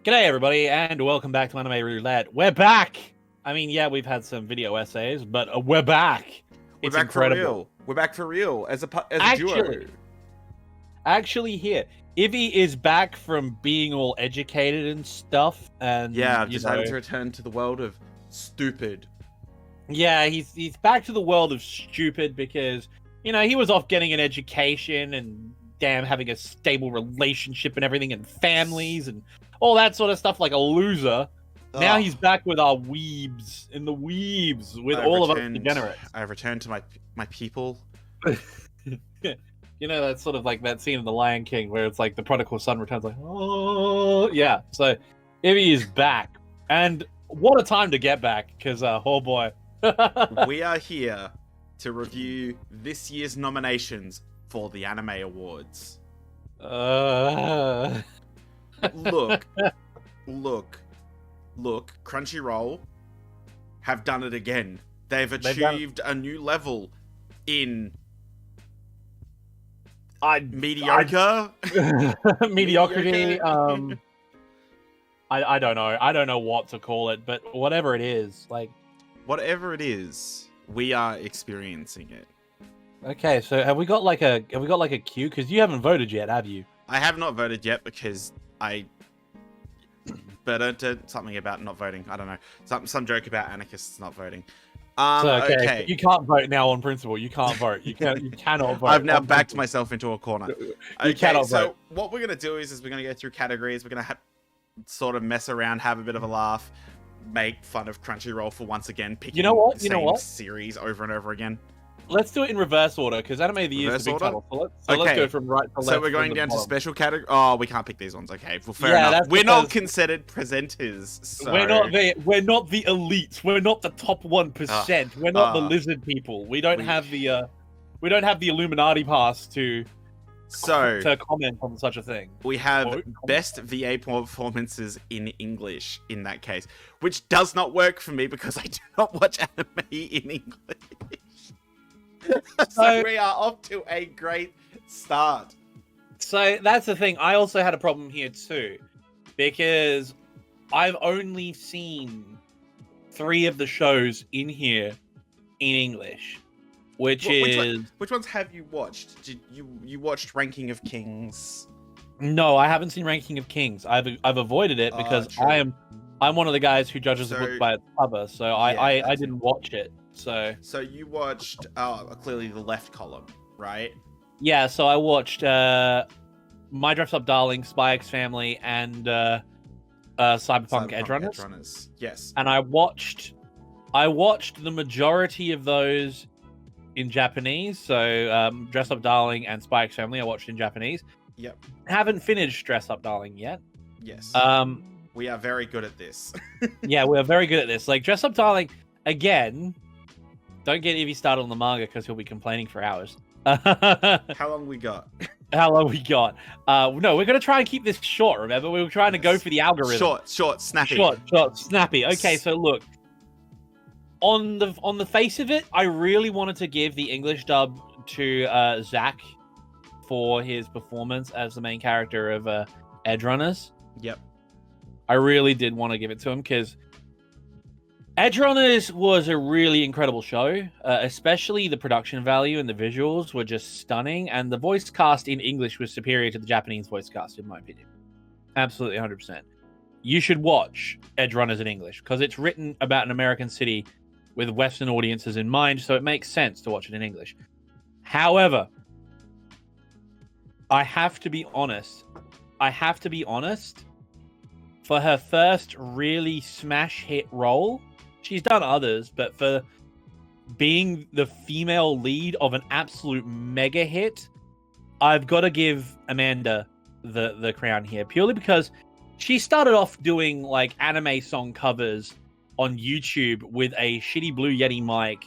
G'day everybody, and welcome back to Anime Roulette. We're back! I mean, yeah, we've had some video essays, but we're back! We're It's back incredible. for real. We're back for real as a duo. Actually here, Ivy is back from being all educated and stuff, and Yeah, I've decided to return to the world of stupid. Yeah, he's back to the world of stupid because, he was off getting an education and having a stable relationship and everything and families and all that sort of stuff like a loser. Now he's back with our weebs in the weebs with all of us degenerates. I've returned to my people. That's sort of like that scene in The Lion King where it's like the prodigal son returns like, oh, yeah. So Ivy is back. And what a time to get back because, oh boy. We are here to review this year's nominations for the Anime Awards. Look, Crunchyroll have done it again. They've achieved a new level in mediocre. Mediocrity. I don't know. I don't know what to call it, but whatever it is, whatever it is, we are experiencing it. Okay, so have we got like a queue? Because you haven't voted yet, have you? I have not voted yet because something about not voting. I don't know. Some joke about anarchists not voting. Okay. You can't vote now on principle. You can't vote. You cannot vote. I've now backed myself into a corner. You cannot vote. What we're gonna do is we're gonna go through categories. We're gonna sort of mess around, have a bit of a laugh, make fun of Crunchyroll for once again picking the same series over and over again. Let's do it in reverse order because Anime of the Year is a big title. So let's go from right to left. So we're going down to special category. Oh, we can't pick these ones. Okay, well, fair enough. We're not considered presenters. So... We're not the elites. We're not the top 1%. We're not the lizard people. We don't have the Illuminati pass to comment on such a thing. We have best VA performances in English in that case, which does not work for me because I do not watch anime in English. So we are off to a great start. So that's the thing. I also had a problem here too, because I've only seen 3 of the shows in here in English, which ones have you watched? Did you watched Ranking of Kings? No, I haven't seen Ranking of Kings. I've avoided it because I'm one of the guys who judges the book by its cover, so I didn't watch it. So you watched clearly the left column, right? Yeah, so I watched My Dress Up Darling, Spy X Family, and Cyberpunk Edgerunners. Yes. And I watched the majority of those in Japanese. So Dress Up Darling and Spy X Family I watched in Japanese. Yep. Haven't finished Dress Up Darling yet. Yes. We are very good at this. Yeah, we are very good at this. Like Dress Up Darling, again. Don't get Ivy started on the manga because he'll be complaining for hours. How long we got? No, we're going to try and keep this short, remember? We were trying to go for the algorithm. Short, snappy. Short, snappy. Okay, so look. On the face of it, I really wanted to give the English dub to Zach for his performance as the main character of Edgerunners. Yep. I really did want to give it to him because Edgerunners was a really incredible show, especially the production value and the visuals were just stunning, and the voice cast in English was superior to the Japanese voice cast, in my opinion. Absolutely 100%. You should watch Edgerunners in English, because it's written about an American city with Western audiences in mind, so it makes sense to watch it in English. However, I have to be honest. For her first really smash hit role, she's done others, but for being the female lead of an absolute mega hit, I've got to give Amanda the crown here, purely because she started off doing like anime song covers on YouTube with a shitty Blue Yeti mic,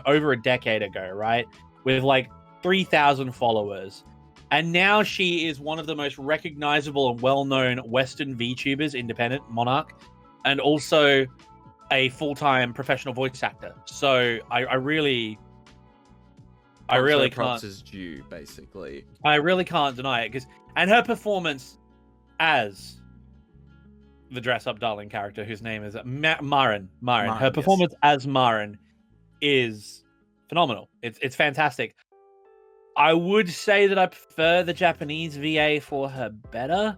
over a decade ago, right? With like 3,000 followers. And now she is one of the most recognizable and well-known Western VTubers, independent, Monarch, and also a full-time professional voice actor. So I really props is due, basically. I really can't deny it, and her performance as the dress-up darling character, whose name is Marin. Her yes. performance as Marin is phenomenal. It's fantastic. I would say that I prefer the Japanese VA for her better,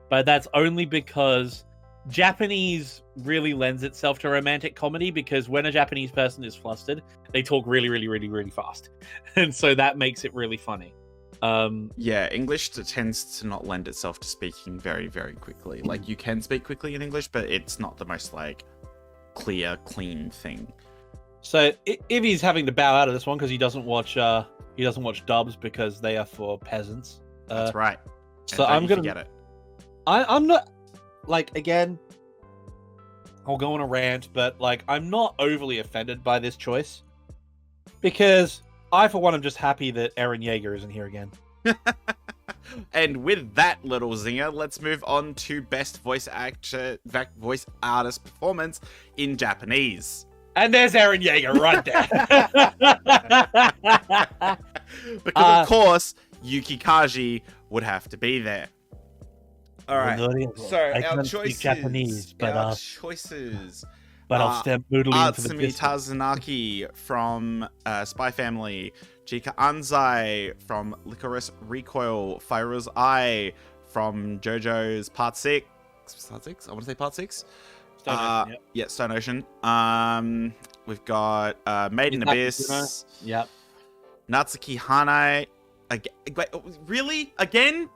but that's only because Japanese really lends itself to romantic comedy, because when a Japanese person is flustered, they talk really, really, really, really fast. And so that makes it really funny. English tends to not lend itself to speaking very, very quickly. Like, you can speak quickly in English, but it's not the most, like, clear, clean thing. So Ivy's having to bow out of this one because he doesn't watch dubs because they are for peasants. That's right. So I'm gonna get it. I'm not, like, again, I'll go on a rant, but like, I'm not overly offended by this choice, because I, for one, am just happy that Eren Yeager isn't here again. And with that little zinger, let's move on to best voice artist performance in Japanese. And there's Eren Yeager right there. Because, of course, Yuki Kaji would have to be there. All right. So our choices. Japanese, but I'll step moodily into the Atsumi Tazunaki from Spy Family, Chika Anzai from Licorice Recoil, Fairuz Ai from JoJo's Part 6. Part 6? I want to say Part 6. Stone Ocean, yep. Yeah, Stone Ocean. We've got Made in Abyss. Yep. Natsuki Hanai. Wait, really? Again?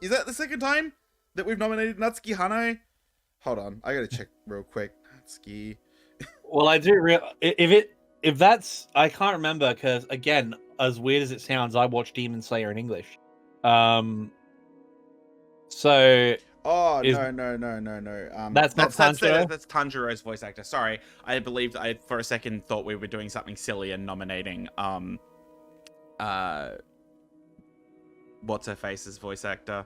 Is that the second time that we've nominated Natsuki Hanai? Hold on, I gotta check real quick. Natsuki. Well, I do if that's, I can't remember, because again, as weird as it sounds, I watched Demon Slayer in English. So. Oh, no. That's not Tanjiro? That's Tanjiro's voice actor. Sorry, I believed, I for a second thought we were doing something silly and nominating what's her face's voice actor.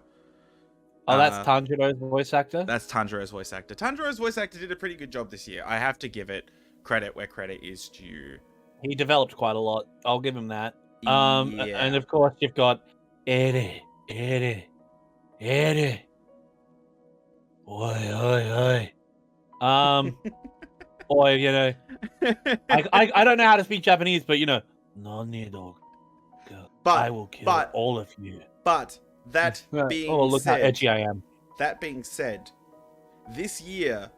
Oh, that's Tanjiro's voice actor? That's Tanjiro's voice actor. Tanjiro's voice actor did a pretty good job this year. I have to give it credit where credit is due. He developed quite a lot. I'll give him that. Yeah. And of course you've got Ere. Oi. Or, you know, I don't know how to speak Japanese, but, you know, Nani dog. I will kill all of you. But that being look said, how edgy I am. That being said, this year,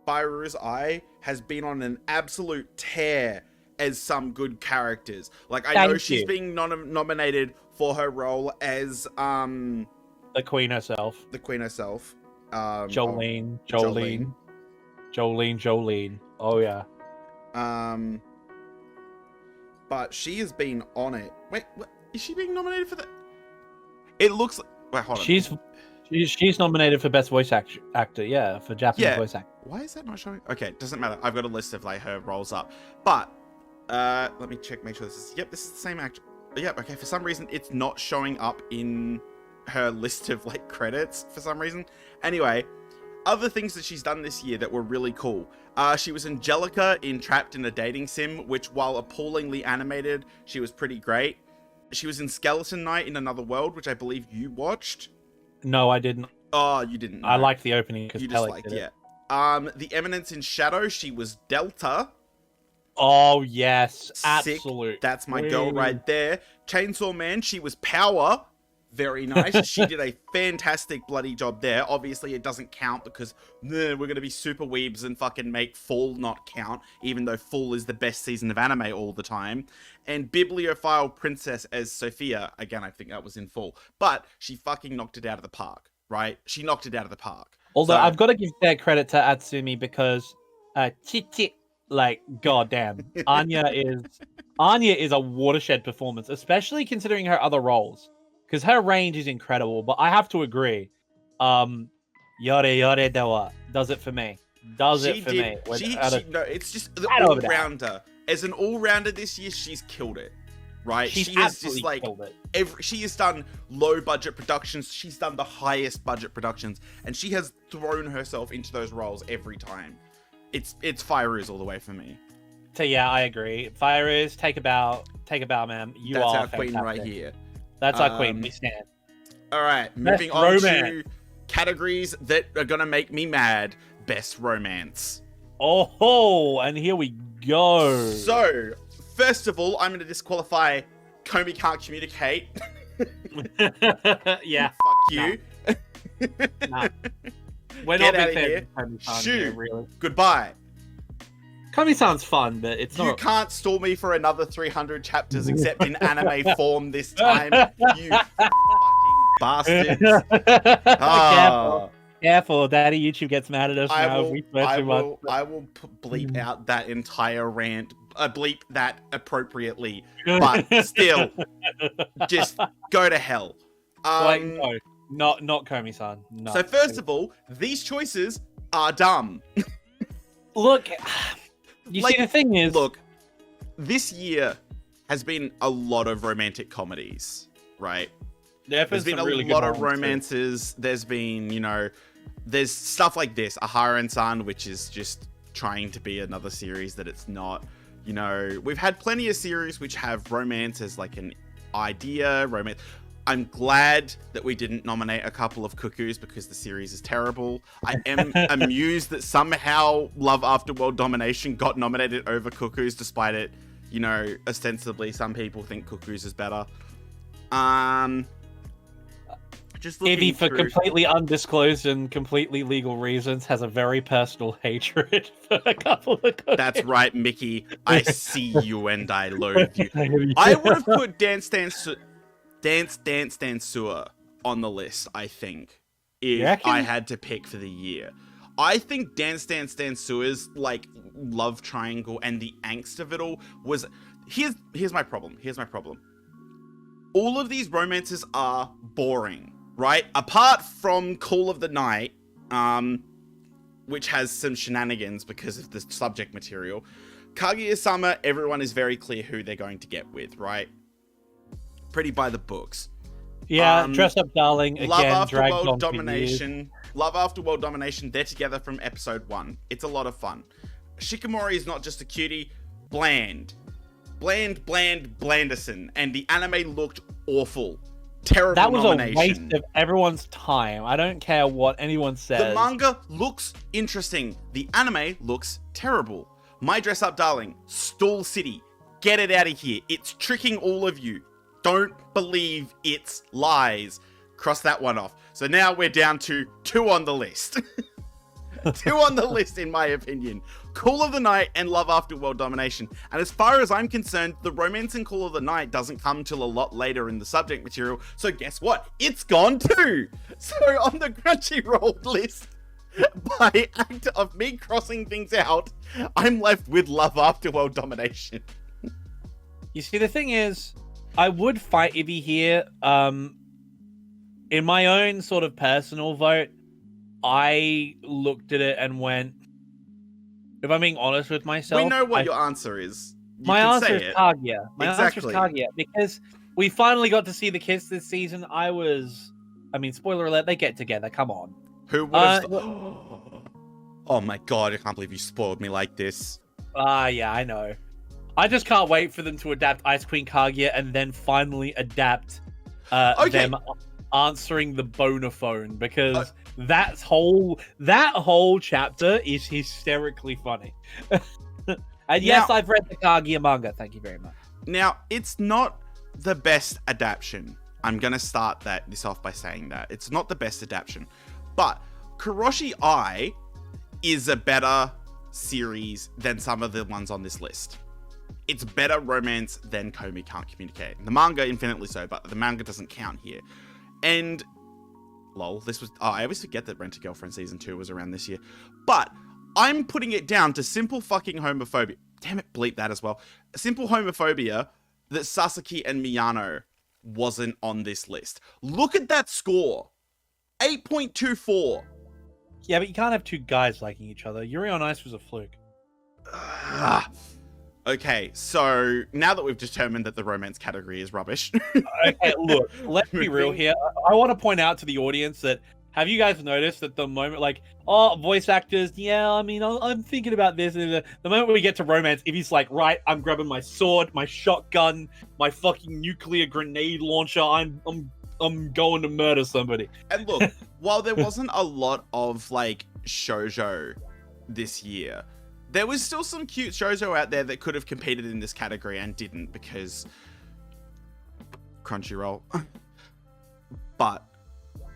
Fairuz Ai has been on an absolute tear as some good characters. Like, I know she's being nominated for her role as the Queen herself. Jolene. Oh yeah. But she has been on it. Wait, what? Is she being nominated for that? It looks like... Wait, hold on. She's nominated for best voice actor, yeah, for Japanese voice actor. Why is that not showing? Okay, doesn't matter. I've got a list of like her roles up. But let me check, make sure this is... Yep, this is the same actor. Yep, okay, for some reason it's not showing up in her list of like credits for some reason. Anyway, other things that she's done this year that were really cool. She was Angelica in Trapped in a Dating Sim, which, while appallingly animated, she was pretty great. She was in Skeleton Knight in Another World, which I believe you watched. No, I didn't. Oh, you didn't know. I liked the opening because you just liked, yeah. The Eminence in Shadow, she was Delta. Oh yes, absolute. That's my girl right there. Chainsaw Man, she was Power. Very nice. She did a fantastic bloody job there. Obviously, it doesn't count because we're going to be super weebs and fucking make Full not count, even though Full is the best season of anime all the time. And Bibliophile Princess as Sophia. Again, I think that was in Full. But she fucking knocked it out of the park, right? She knocked it out of the park. Although I've got to give fair credit to Atsumi because like, goddamn, Anya is a watershed performance, especially considering her other roles. Because her range is incredible, but I have to agree. Yore Dewa does it for me. No, it's just the all-rounder. As an all-rounder this year, she's killed it. Right? She has just like killed it. She has done low-budget productions. She's done the highest budget productions, and she has thrown herself into those roles every time. It's Fairuz all the way for me. So yeah, I agree. Fairuz, take a bow, ma'am. That's are our queen right here. That's our queen. We stand. All right, moving on to categories that are gonna make me mad. Best romance. Oh, and here we go. So, first of all, I'm gonna disqualify Komi Can't Communicate. Yeah. Fuck you. Nah. We're Get not out big of fans here. of Komi-san Shoo. here, really. Goodbye. Komi-san's fun, but it's You not. can't stall me for another 300 chapters except in anime form this time. You fucking bastards. Ah. Careful, Daddy. YouTube gets mad at us I now. will, We swear too much. I will bleep out that entire rant. Bleep that appropriately. But still, just go to hell. Wait, no, not Komi-san. No. So first of all, these choices are dumb. Look, you see, the thing is, Look, this year has been a lot of romantic comedies, right? There's been a lot of romances. There's been, there's stuff like this, Aharen-san, which is just trying to be another series that it's not. We've had plenty of series which have romance as like an idea, romance. I'm glad that we didn't nominate a couple of Cuckoos because the series is terrible. I am amused that somehow Love After World Domination got nominated over Cuckoos, despite it, ostensibly some people think Cuckoos is better. Just looking Ivy, for through... completely undisclosed and completely legal reasons, has a very personal hatred for a couple of Cuckoos. That's right, Mickey. I see you and I loathe you. I would have put Dance Dance Sewer on the list, I think, if I had to pick for the year. I think Dance Dance Sewer's like love triangle and the angst of it all was... Here's my problem. All of these romances are boring, right? Apart from Call of the Night, which has some shenanigans because of the subject material. Kaguya-sama, everyone is very clear who they're going to get with, right? Pretty by the books. Yeah, Dress Up Darling, again, Love After dragged World on for Domination. Love After World Domination, they're together from episode 1. It's a lot of fun. Shikamori is not just a cutie, Blanderson. And the anime looked awful. Terrible That was nomination. a waste of everyone's time. I don't care what anyone says. The manga looks interesting. The anime looks terrible. My Dress Up Darling, Stall City. Get it out of here. It's tricking all of you. Don't believe its lies. Cross that one off. So now we're down to 2 on the list. 2 on the list, in my opinion. Call of the Night and Love After World Domination. And as far as I'm concerned, the romance in Call of the Night doesn't come till a lot later in the subject material. So guess what? It's gone too. So on the Crunchyroll list, by act of me crossing things out, I'm left with Love After World Domination. You see, the thing is, I would fight Ivy here. In my own sort of personal vote, I looked at it and went, if I'm being honest with myself... We know what your answer is. My answer is Kaguya. My answer is Exactly. Kaguya, because we finally got to see the kiss this season. Spoiler alert, they get together, come on. Who would have... Oh my god, I can't believe you spoiled me like this. Yeah, I know. I just can't wait for them to adapt Ice Queen Kaguya and then finally adapt them answering the boner phone, because that whole chapter is hysterically funny. And yes, I've read the Kaguya manga. Thank you very much. Now, it's not the best adaptation. I'm gonna start this off by saying that. It's not the best adaptation. But Kuroshi Eye is a better series than some of the ones on this list. It's better romance than Komi Can't Communicate. The manga, infinitely so, but the manga doesn't count here. And, lol, I always forget that Rent-A-Girlfriend Season 2 was around this year. But, I'm putting it down to simple fucking homophobia. Damn it, bleep that as well. Simple homophobia that Sasaki and Miyano wasn't on this list. Look at that score. 8.24. Yeah, but you can't have two guys liking each other. Yuri on Ice was a fluke. Okay, so now that we've determined that the romance category is rubbish. Okay, look, let's be real here. I want to point out to the audience that, have you guys noticed that the moment, voice actors, I'm thinking about this, and the moment we get to romance, if he's like, right, I'm grabbing my sword, my shotgun, my fucking nuclear grenade launcher, I'm I'm going to murder somebody. And look, while there wasn't a lot of like shoujo this year, there was still some cute shoujo out there that could have competed in this category and didn't because Crunchyroll. But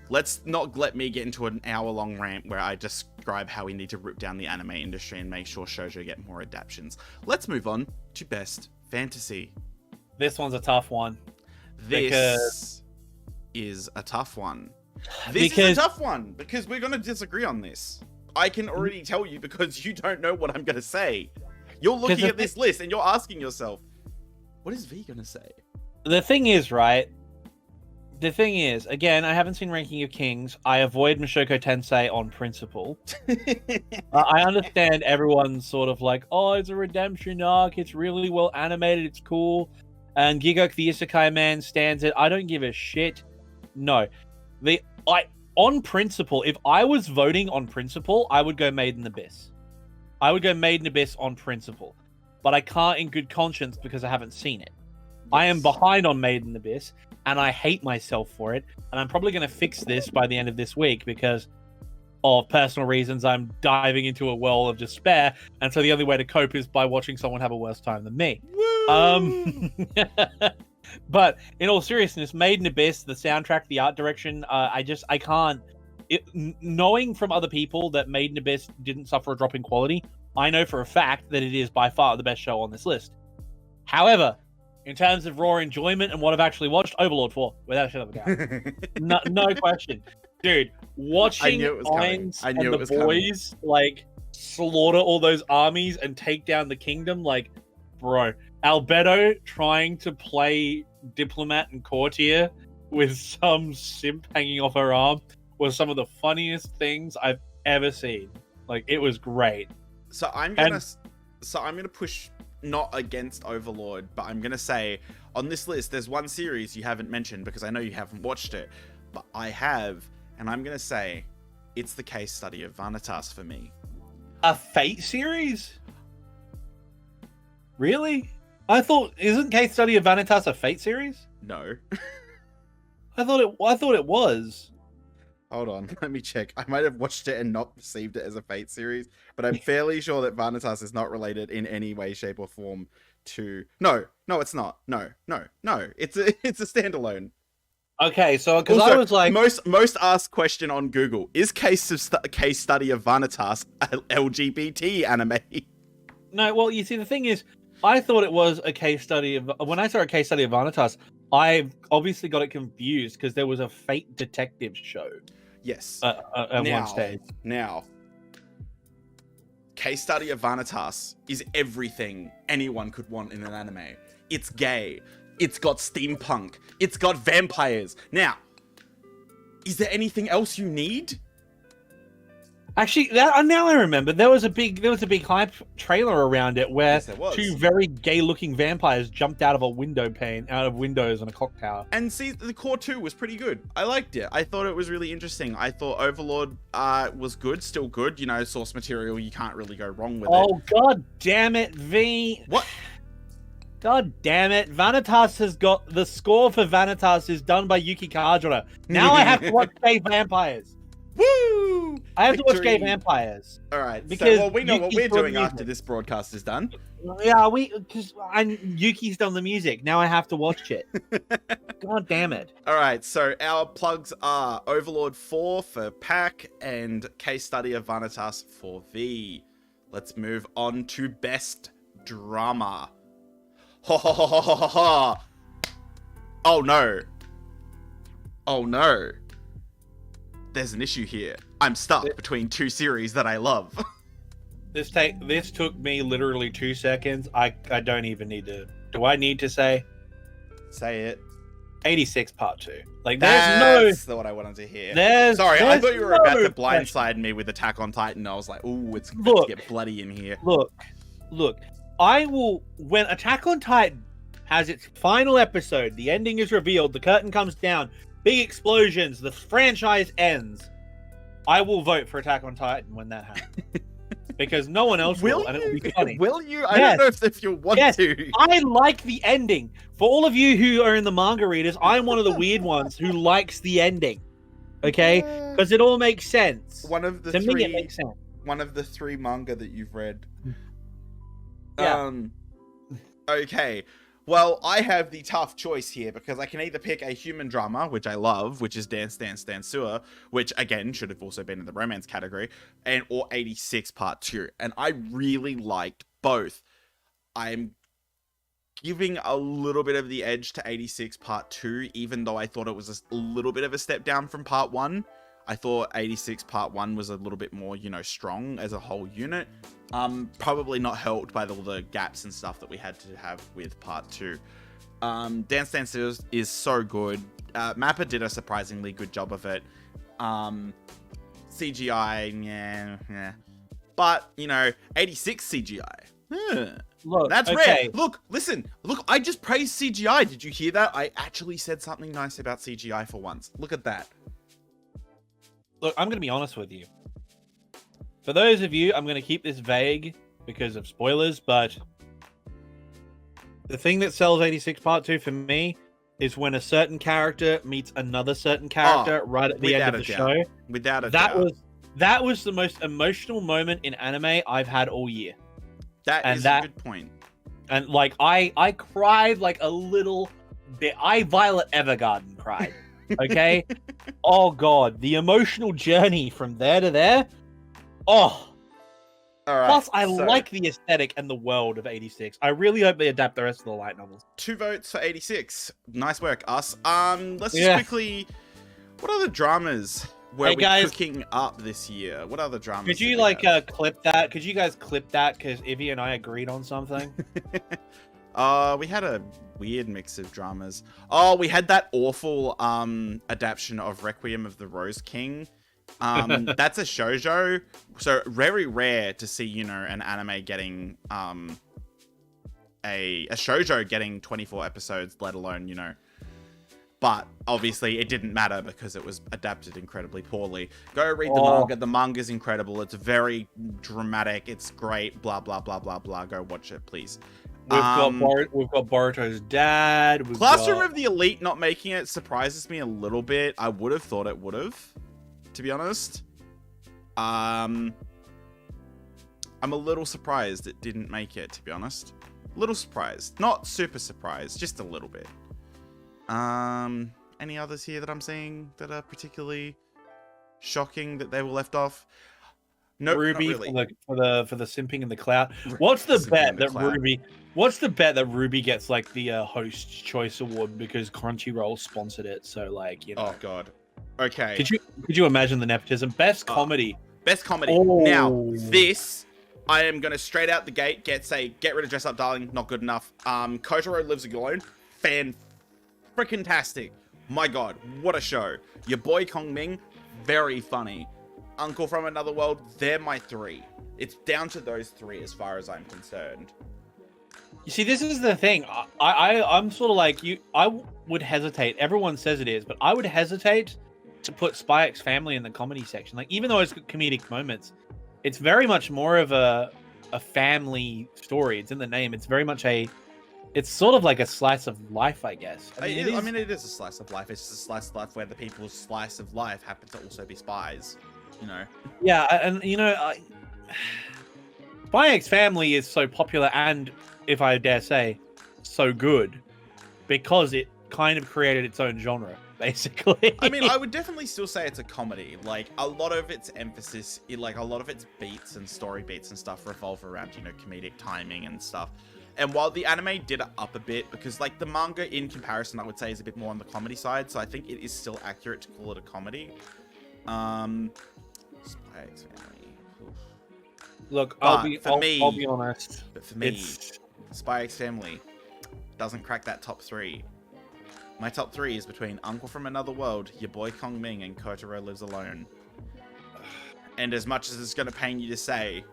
let's not let me get into an hour-long rant where I describe how we need to rip down the anime industry and make sure shoujo get more adaptations. Let's move on to best fantasy. This one's a tough one. This is a tough one. This is a tough one because we're going to disagree on this. I can already tell you because you don't know what I'm going to say. You're looking at this list and you're asking yourself, what is V going to say? The thing is, right? The thing is, again, I haven't seen Ranking of Kings. I avoid Mushoku Tensei on principle. I understand everyone's sort of like, oh, it's a redemption arc. It's really well animated. It's cool. And Gigok the Isekai Man stands it. I don't give a shit. No. On principle, if I was voting on principle, I would go Made in Abyss. I would go Made in Abyss on principle. But I can't in good conscience because I haven't seen it. Yes. I am behind on Made in Abyss, and I hate myself for it. And I'm probably going to fix this by the end of this week because of personal reasons. I'm diving into a well of despair, and so the only way to cope is by watching someone have a worse time than me. But in all seriousness, Made in Abyss, the soundtrack, the art direction, I can't. Knowing from other people that Made in Abyss didn't suffer a drop in quality, I know for a fact that it is by far the best show on this list. However, in terms of raw enjoyment and what I've actually watched, Overlord 4, without a shadow of a doubt. no question. Dude, watching Ainz and the boys, like, slaughter all those armies and take down the kingdom, like, bro. Albedo trying to play diplomat and courtier with some simp hanging off her arm was some of the funniest things I've ever seen. Like, it was great. So I'm gonna push not against Overlord, but I'm gonna say on this list there's one series you haven't mentioned because I know you haven't watched it, but I have, and I'm gonna say it's the case study of Vanitas for me. A Fate series? Really? Isn't Case Study of Vanitas a Fate series? No. I thought it was. Hold on, let me check. I might have watched it and not perceived it as a Fate series, but I'm fairly sure that Vanitas is not related in any way, shape, or form to. No, it's not. No. It's a standalone. Okay, so because I was like, most asked question on Google is case study of Vanitas a LGBT anime? No, well, you see, the thing is, I thought it was a case study of. When I saw a case study of Vanitas, I obviously got it confused because there was a Fate detective show. Yes. At one stage. Now, case study of Vanitas is everything anyone could want in an anime. It's gay. It's got steampunk. It's got vampires. Now, is there anything else you need? Actually, now I remember there was a big hype trailer around it where two very gay-looking vampires jumped out of a window pane, out of windows on a clock tower. And see, the core 2 was pretty good. I liked it. I thought it was really interesting. I thought Overlord was good, still good. You know, source material, you can't really go wrong with it. Oh, god damn it, V. What? God damn it. Vanitas has got... The score for Vanitas is done by Yuki Kajura. Now I have to watch Gay Vampires. Woo! I have to watch Gay Vampires. All right. Because we know what we're doing after this broadcast is done. Yeah, because Yuki's done the music. Now I have to watch it. God damn it. All right. So our plugs are Overlord 4 for Pack and Case Study of Vanitas for V. Let's move on to Best Drama. Ha ha ha ha ha ha. Oh no. Oh no. There's an issue here. I'm stuck between two series that I love. This took me literally 2 seconds. I don't even need to. Do I need to say? Say it. 86 Part 2. Like that's what I wanted to hear. Sorry, I thought you were about to blindside me with Attack on Titan. I was like, ooh, it's about to get bloody in here. Look. I will, when Attack on Titan has its final episode, the ending is revealed, the curtain comes down, big explosions, the franchise ends. I will vote for Attack on Titan when that happens. because no one else will, and it'll be funny. Will you? I Yes. don't know if you want Yes. to. I like the ending. For all of you who are in the manga readers, I'm one of the weird ones who likes the ending. Okay? Because it all makes sense. One of the To three. me, it makes sense. One of the 3 manga that you've read. Yeah. Okay. Well, I have the tough choice here because I can either pick a human drama, which I love, which is Dance Dance Dance Sewer, which again should have also been in the romance category, or 86 Part 2. And I really liked both. I'm giving a little bit of the edge to 86 Part 2, even though I thought it was a little bit of a step down from Part 1. I thought 86 Part 1 was a little bit more, strong as a whole unit. Probably not helped by all the gaps and stuff that we had to have with Part 2. Dance Dance is so good. Mappa did a surprisingly good job of it. CGI, yeah. But, 86 CGI. Look, That's okay. rare. Look, listen. Look, I just praised CGI. Did you hear that? I actually said something nice about CGI for once. Look at that. Look, I'm going to be honest with you. For those of you, I'm going to keep this vague because of spoilers, but the thing that sells 86 Part 2 for me is when a certain character meets another certain character right at the end of the show. Without a doubt. That was the most emotional moment in anime I've had all year. That is a good point. And like I cried like a little bit. I Violet Evergarden cried. Okay? Oh god, the emotional journey from there to there. Oh. All right. Plus, I like the aesthetic and the world of 86. I really hope they adapt the rest of the light novels. 2 votes for 86. Nice work, us. Let's just quickly. What other dramas were we cooking up this year? What other dramas? Could you clip that? Could you guys clip that? Because Ivy and I agreed on something. We had a weird mix of dramas. Oh, we had that awful adaptation of Requiem of the Rose King. That's a shoujo, so very rare to see an anime getting a shoujo getting 24 episodes, let alone but obviously it didn't matter because it was adapted incredibly poorly. Go read the manga. The manga's incredible. It's very dramatic. It's great. Blah blah blah blah blah. Go watch it, please. We've got Boruto's dad. Classroom of the Elite not making it surprises me a little bit. I would have thought it would have, to be honest. I'm a little surprised it didn't make it, to be honest. Little surprised. Not super surprised, just a little bit. Any others here that I'm seeing that are particularly shocking that they were left off? No, Ruby not really. for the simping in the cloud. What's the bet that Ruby? What's the bet that Ruby gets like the Host Choice Award because Crunchyroll sponsored it? So like Oh god. Okay. Could you imagine the nepotism? Best comedy. Best comedy. Oh. Now this. I am gonna straight out the gate get rid of Dress Up Darling. Not good enough. Kotaro Lives Alone. Freaking-tastic. My god, what a show. Your boy Kong Ming, very funny. Uncle from Another World, they're my 3. It's down to those 3 as far as I'm concerned. You see, this is the thing. I'm sort of like you. I would hesitate. Everyone says it is, but I would hesitate to put Spy X Family in the comedy section. Like, even though it's got comedic moments, it's very much more of a family story. It's in the name. It's very much it's sort of like a slice of life, I guess. I mean, it is a slice of life. It's just a slice of life where the people's slice of life happen to also be spies, Yeah, and Spy X Family is so popular and, if I dare say, so good because it kind of created its own genre, basically. I mean, I would definitely still say it's a comedy. Like, a lot of its emphasis, a lot of its beats and story beats and stuff revolve around, comedic timing and stuff. And while the anime did it up a bit, because like the manga in comparison, I would say is a bit more on the comedy side. So I think it is still accurate to call it a comedy. Spy X Family. Look, I'll be honest. But for me, Spy X Family doesn't crack that top 3. My top 3 is between Uncle from Another World, Your Boy Kong Ming, and Kotaro Lives Alone. And as much as it's going to pain you to say,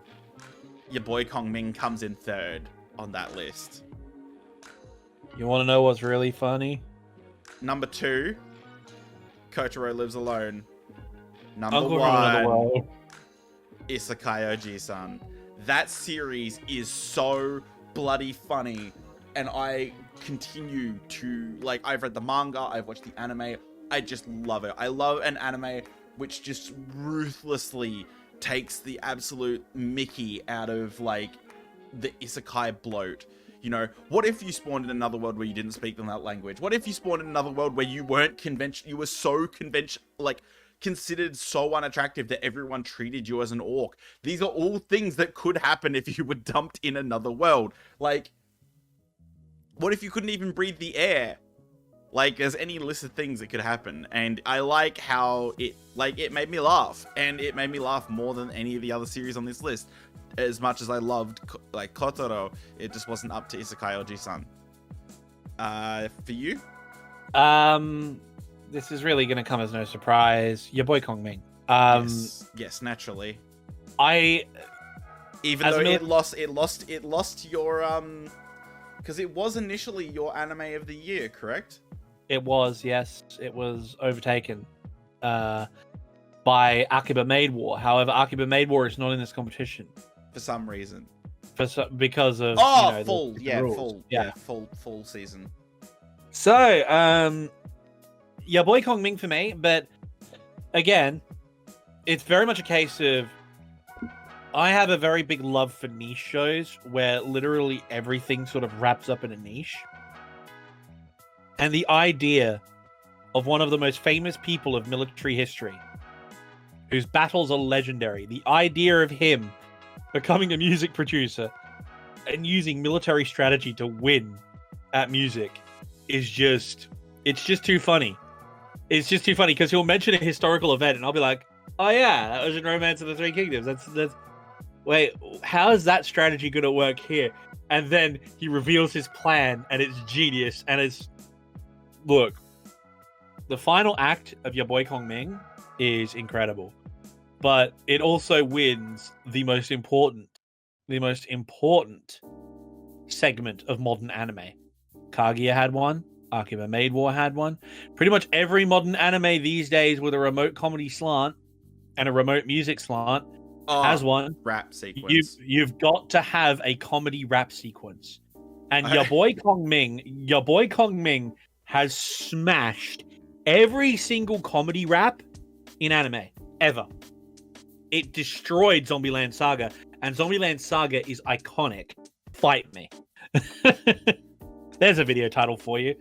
Your Boy Kong Ming comes in 3rd on that list. You want to know what's really funny? Number 2, Kotaro Lives Alone. Number Uncle 1, from Another World. Isekai Oji-san. that series is so bloody funny, and I continue to, like, I've read the manga, I've watched the anime, I just love it. I love an anime which just ruthlessly takes the absolute mickey out of, like, the isekai bloat. You know, what if you spawned in another world where you didn't speak that language? What if you spawned in another world where you weren't you were so like, considered so unattractive that everyone treated you as an orc? These are all things that could happen if you were dumped in another world. Like, what if you couldn't even breathe the air? Like, there's any list of things that could happen. And I like how it made me laugh. And it made me laugh more than any of the other series on this list. As much as I loved, like, Kotaro, it just wasn't up to Isekai or Jisan. For you? This is really going to come as no surprise. Your boy Kong Ming. Yes, naturally. Even though it lost your, because it was initially your anime of the year, correct? It was, yes. It was overtaken by Akiba Maid War. However, Akiba Maid War is not in this competition. For some reason. Because of full season. So, your boy Kong Ming for me, but again, it's very much a case of I have a very big love for niche shows where literally everything sort of wraps up in a niche. And the idea of one of the most famous people of military history, whose battles are legendary, the idea of him becoming a music producer and using military strategy to win at music is just, it's just too funny. It's just too funny because he'll mention a historical event and I'll be like, oh yeah, that was in Romance of the Three Kingdoms. That's wait, how is that strategy going to work here? And then he reveals his plan and it's genius. And it's, look, the final act of your boy Kong Ming is incredible, but it also wins the most important segment of modern anime. Kaguya had one. Akiba Maid War had one. Pretty much every modern anime these days with a remote comedy slant and a remote music slant has one. Rap sequence. You've got to have a comedy rap sequence. And your boy Kong Ming has smashed every single comedy rap in anime ever. It destroyed Zombieland Saga, and Zombieland Saga is iconic. Fight me. There's a video title for you.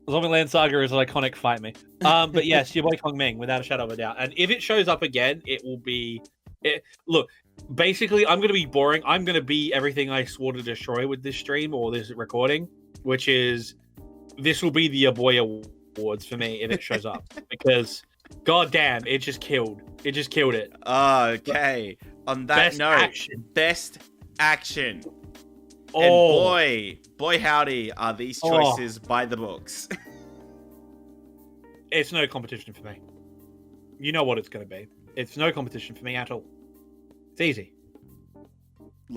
Zombieland Saga is an iconic, fight me. But yes, your boy Kong Ming, without a shadow of a doubt. And if it shows up again, it will be... Look, basically, I'm going to be boring. I'm going to be everything I swore to destroy with this stream or this recording, which is... This will be the Your Boy Awards for me if it shows up. Because, goddamn, it just killed. It just killed it. Okay. On that note, best action. Oh. And boy howdy, are these choices by the books. It's no competition for me. You know what it's going to be. It's no competition for me at all. It's easy.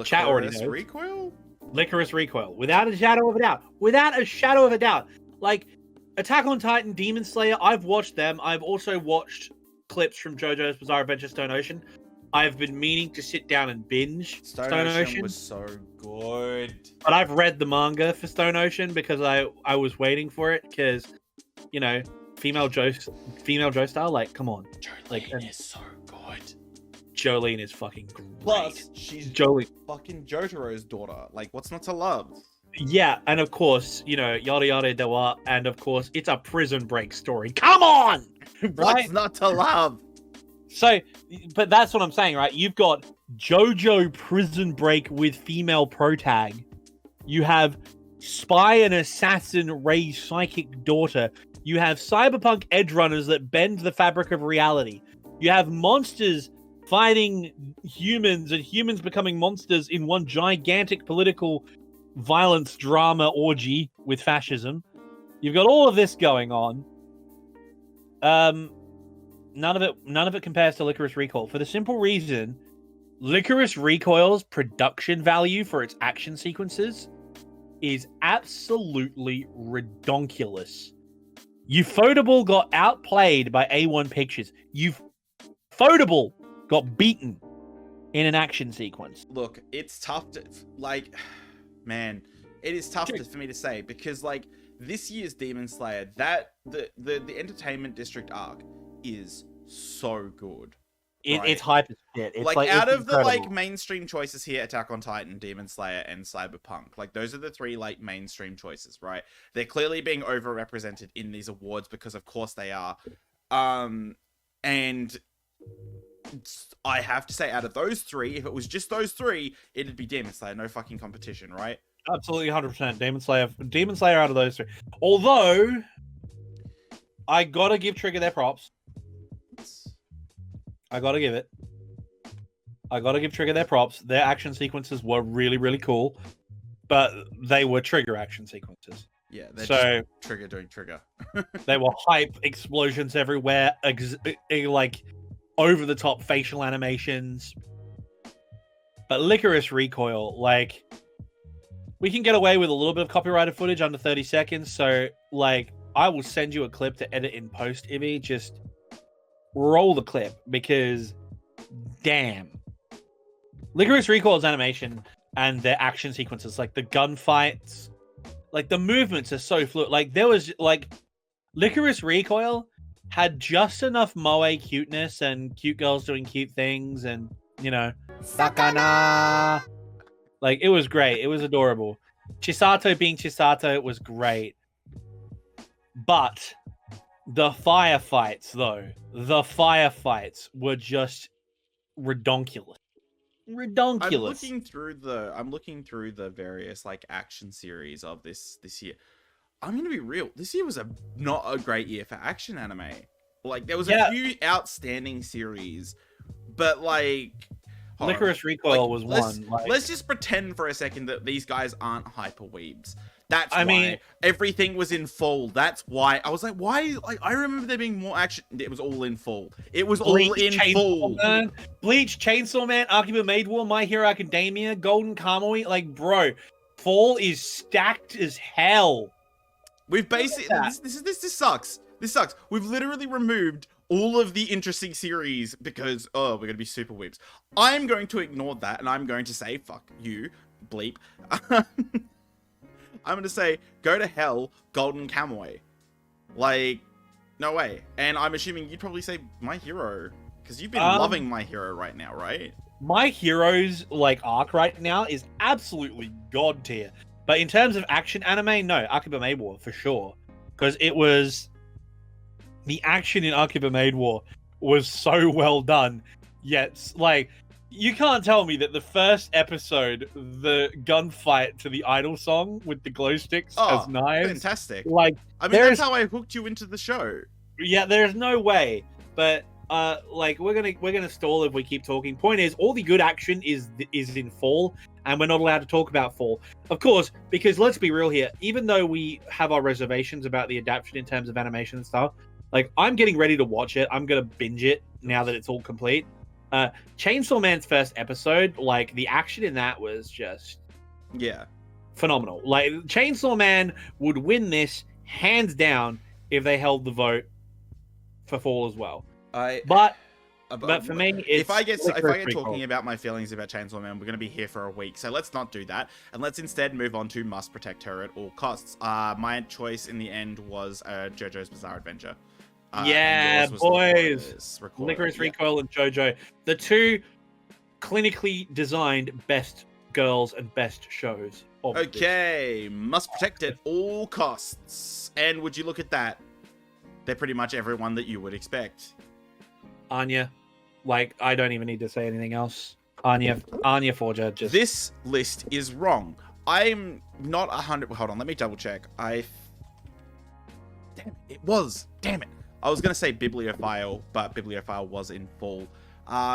Chat already knows. Recoil? Licorice Recoil. Without a shadow of a doubt. Without a shadow of a doubt. Like, Attack on Titan, Demon Slayer, I've watched them. I've also watched clips from JoJo's Bizarre Adventure Stone Ocean. I've been meaning to sit down and binge Stone Ocean. Was so good. But I've read the manga for Stone Ocean because I was waiting for it because, you know, female Joestar, like, come on. Jolene is so good. Jolene is fucking great. Plus, she's Jolene, fucking Jotaro's daughter. Like, what's not to love? Yeah, and of course, you know, yada yada dawa, and of course, it's a prison break story. Come on! Right? What's not to love? So, but that's what I'm saying, right? You've got JoJo Prison Break with female protag. You have spy and assassin Ray's psychic daughter. You have cyberpunk edge runners that bend the fabric of reality. You have monsters fighting humans and humans becoming monsters in one gigantic political violence drama orgy with fascism. You've got all of this going on. None of it compares to Licorice Recoil for the simple reason Licorice Recoil's production value for its action sequences is absolutely redonkulous. Ufotable got outplayed by A1 Pictures. Ufotable got beaten in an action sequence? Look, it's tough to like, man, it is tough for me to say because like this year's Demon Slayer, that the Entertainment District arc is so good. Right? It's hype as shit. It's like out it's of the incredible. like mainstream choices here, Attack on Titan, Demon Slayer, and Cyberpunk, like those are the three like mainstream choices, right? They're clearly being overrepresented in these awards because of course they are. And I have to say, out of those three, if it was just those three, it'd be Demon Slayer, no fucking competition, right? Absolutely 100%. Demon Slayer out of those three. Although, I gotta give Trigger their props. I gotta give Trigger their props. Their action sequences were really, really cool, but they were Trigger action sequences. Yeah, they're just Trigger doing Trigger. They were hype, explosions everywhere, like over-the-top facial animations. But Licorice Recoil, like, we can get away with a little bit of copyrighted footage under 30 seconds, so, like, I will send you a clip to edit in post, Ivy. Just roll the clip, because damn. Licorice Recoil's animation and their action sequences, like the gunfights, like the movements are so fluid. Like there was like Licorice Recoil had just enough moe cuteness and cute girls doing cute things and, you know, Sakana. Like it was great. It was adorable. Chisato being Chisato was great. But the firefights, though, were just redonkulous. I'm looking through the various like action series of this year. I'm gonna be real. This year was not a great year for action anime. Like there was a few outstanding series, but like Licorice Recoil was one. Let's just pretend for a second that these guys aren't hyper weebs. That's why everything was in full. That's why I was like, why? Like, I remember there being more action. It was all in full. It was all in full. Bleach, Chainsaw Man, Akiba Maid War, My Hero Academia, Golden Kamuy. Like, bro, fall is stacked as hell. We've basically this sucks. This sucks. We've literally removed all of the interesting series because we're gonna be super weebs. I'm going to ignore that and I'm going to say, fuck you, bleep. I'm going to say, go to hell, Golden Kamuy. Like, no way. And I'm assuming you'd probably say My Hero, because you've been loving My Hero right now, right? My Hero's, like, arc right now is absolutely god tier. But in terms of action anime, no, Akiba Maid War, for sure. Because it was... The action in Akiba Maid War was so well done. Yet, like... You can't tell me that the first episode, the gunfight to the Idol song with the glow sticks as knives, fantastic! Like, I mean, that's how I hooked you into the show. Yeah, there's no way. But like, we're gonna stall if we keep talking. Point is, all the good action is in fall, and we're not allowed to talk about fall, of course, because let's be real here. Even though we have our reservations about the adaptation in terms of animation and stuff, like I'm getting ready to watch it. I'm gonna binge it now that it's all complete. Chainsaw Man's first episode, like the action in that was just phenomenal. Like Chainsaw Man would win this hands down if they held the vote for fall as well. But for me, it's if I get talking about my feelings about Chainsaw Man, we're going to be here for a week. So let's not do that, and let's instead move on to must protect her at all costs. My choice in the end was JoJo's Bizarre Adventure. Yeah, boys. Licorice Recoil and JoJo. The two clinically designed best girls and best shows. Okay, must protect at all costs. And would you look at that? They're pretty much everyone that you would expect. Anya. Like, I don't even need to say anything else. Anya Forger just... This list is wrong. I'm not 100... Hold on, let me double check. Damn it. I was going to say Bibliophile, but Bibliophile was in full.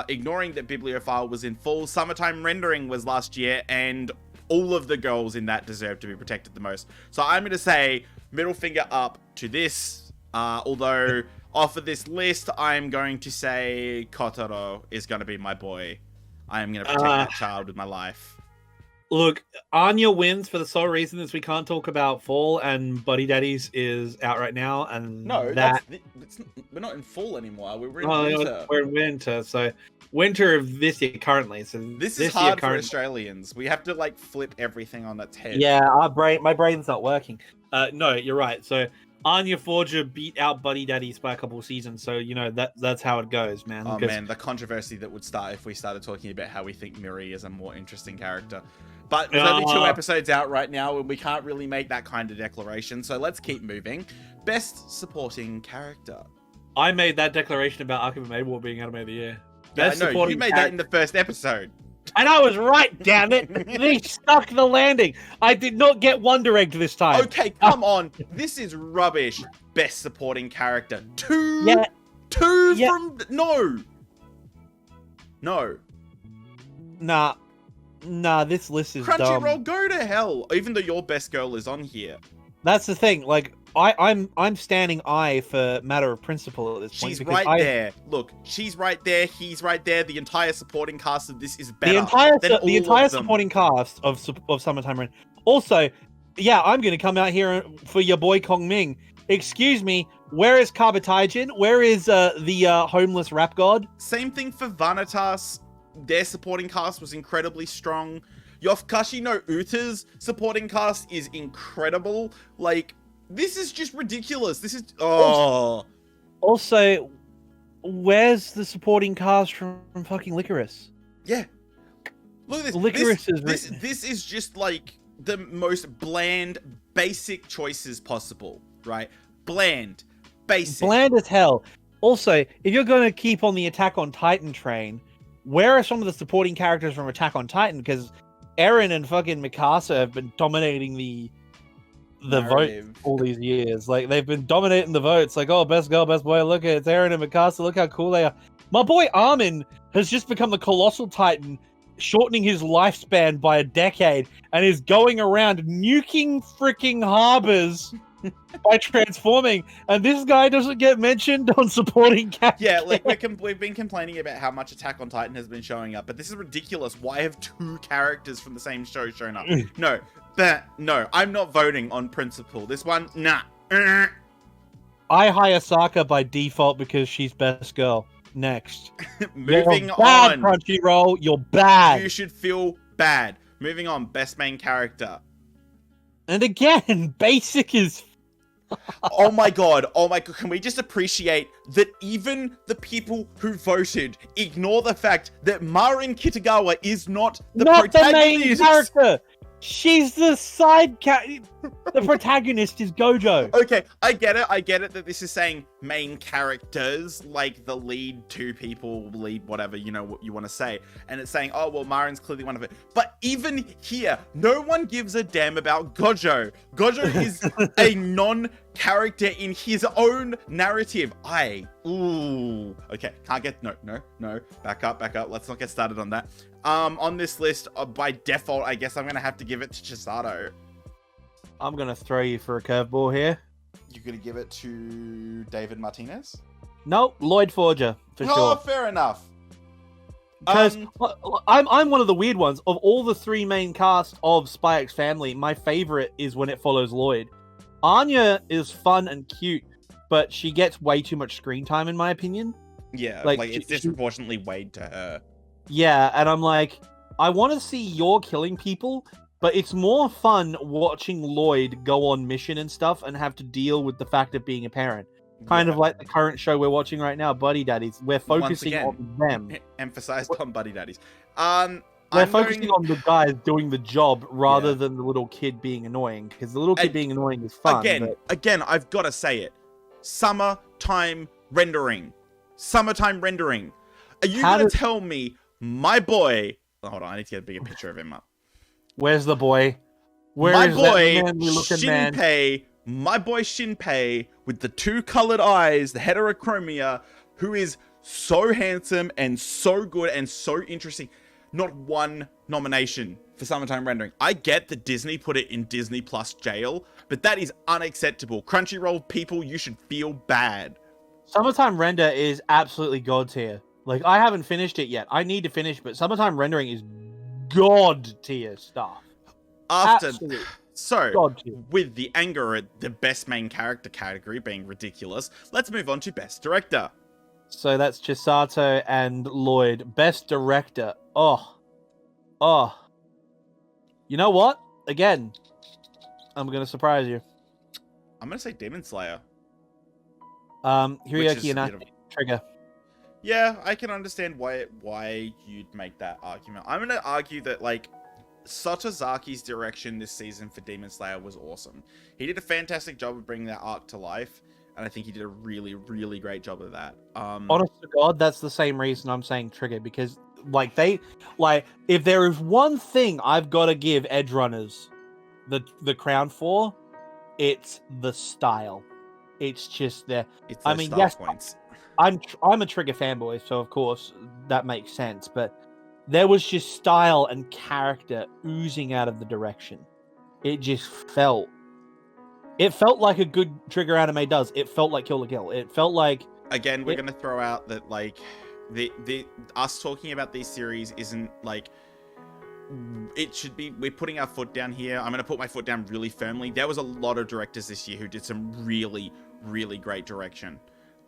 Ignoring that Bibliophile was in full, Summertime Rendering was last year, and all of the girls in that deserve to be protected the most. So I'm going to say middle finger up to this. Although, off of this list, I'm going to say Kotaro is going to be my boy. I am going to protect that child with my life. Look, Anya wins for the sole reason is we can't talk about Fall, and Buddy Daddies is out right now, and No, that we're not in fall anymore. We're in oh, winter. we're in winter, so winter of this year currently. So This is hard for Australians. We have to like flip everything on its head. Yeah, my brain's not working. No, you're right. So Anya Forger beat out Buddy Daddies by a couple of seasons, so you know that's how it goes, man. Oh man, the controversy that would start if we started talking about how we think Miri is a more interesting character. But there's only 2 episodes out right now, and we can't really make that kind of declaration. So let's keep moving. Best supporting character. I made that declaration about Arkham Maidwar being Anime of the Year. Yeah, no, you made that in the first episode. And I was right, damn it! They stuck the landing. I did not get Wonder Egg this time. Okay, come on. This is rubbish. Best supporting character. Two from... No. Nah, this list is Crunchyroll, dumb. go to hell. Even though your best girl is on here. That's the thing. Like, I'm standing I for matter of principle at this point. She's right there. Look, she's right there. He's right there. The entire supporting cast of this is better. The entire supporting cast of Summertime Rain. Also, yeah, I'm gonna come out here for your boy Kong Ming. Excuse me, where is Kabataijin? Where is the homeless rap god? Same thing for Vanitas. Their supporting cast was incredibly strong. Yofukashi no Uta's supporting cast is incredible. Like, this is just ridiculous. This is... Oh. Also, where's the supporting cast from fucking Licorice? Yeah. Look at this. Licorice this is just like the most bland, basic choices possible, right? Bland. Basic. Bland as hell. Also, if you're going to keep on the Attack on Titan train, where are some of the supporting characters from Attack on Titan? Because Eren and fucking Mikasa have been dominating the vote all these years. Like, they've been dominating the votes. Like, oh, best girl, best boy. Look, it's Eren and Mikasa. Look how cool they are. My boy Armin has just become the Colossal Titan, shortening his lifespan by a decade, and is going around nuking freaking harbors by transforming, and this guy doesn't get mentioned on supporting characters. Yeah, like we've been complaining about how much Attack on Titan has been showing up, but this is ridiculous. Why have 2 characters from the same show shown up? No, I'm not voting on principle. This one, nah. I hire Sokka by default because she's best girl. Next. Moving you're bad, on. Crunchyroll, you're bad. You should feel bad. Moving on, best main character. And again, basic is... Oh my god, can we just appreciate that even the people who voted ignore the fact that Marin Kitagawa is not the protagonist? The main character! She's the the protagonist is Gojo. Okay, I get it that this is saying main characters, like the lead 2 people, lead whatever, you know what you want to say. And it's saying, oh, well, Marin's clearly one of it. But even here, no one gives a damn about Gojo. Gojo is a non-character in his own narrative. Okay, can't get, no, back up. Let's not get started on that. On this list, by default, I guess I'm going to have to give it to Chisato. I'm going to throw you for a curveball here. You're going to give it to David Martinez? Nope, Lloyd Forger, for sure. Oh, fair enough. Because I'm one of the weird ones. Of all the 3 main cast of Spy X Family, my favorite is when it follows Lloyd. Anya is fun and cute, but she gets way too much screen time, in my opinion. Yeah, like it's disproportionately weighed to her. Yeah, and I'm like, I want to see you're killing people, but it's more fun watching Lloyd go on mission and stuff and have to deal with the fact of being a parent. Kind of like the current show we're watching right now, Buddy Daddies. We're focusing on them. Emphasized on Buddy Daddies. We're focusing on the guys doing the job rather than the little kid being annoying, because the little kid being annoying is fun. Again, I've got to say it. Summertime rendering. Are you going to tell me my boy... Oh, hold on, I need to get a bigger picture of him up. Where's the boy? My boy Shinpei, with the 2 colored eyes, the heterochromia, who is so handsome and so good and so interesting. Not 1 nomination for Summertime Rendering. I get that Disney put it in Disney Plus jail, but that is unacceptable. Crunchyroll people, you should feel bad. Summertime Render is absolutely god tier. Like, I haven't finished it yet. I need to finish, but Summertime Rendering is god tier stuff. After Absolute so god tier. with the anger at the best main character category being ridiculous, let's move on to best director. So that's Chisato and Lloyd. Best director. Oh. You know what? Again, I'm gonna surprise you. I'm gonna say Demon Slayer. Hiroyuki Inaki, Trigger. Yeah, I can understand why you'd make that argument. I'm gonna argue that like Sotozaki's direction this season for Demon Slayer was awesome. He did a fantastic job of bringing that arc to life, and I think he did a really, really great job of that. Honest to God, that's the same reason I'm saying Trigger, because if there is one thing I've got to give Edgerunners the crown for, it's the style. It's just there. I mean, yes, points. I'm a Trigger fanboy, so of course that makes sense. But there was just style and character oozing out of the direction. It felt like a good Trigger anime does. It felt like Kill la Kill. It felt like, again, we're gonna throw out that like the us talking about these series isn't like it should be. We're putting our foot down here. I'm gonna put my foot down really firmly. There was a lot of directors this year who did some really, really great direction.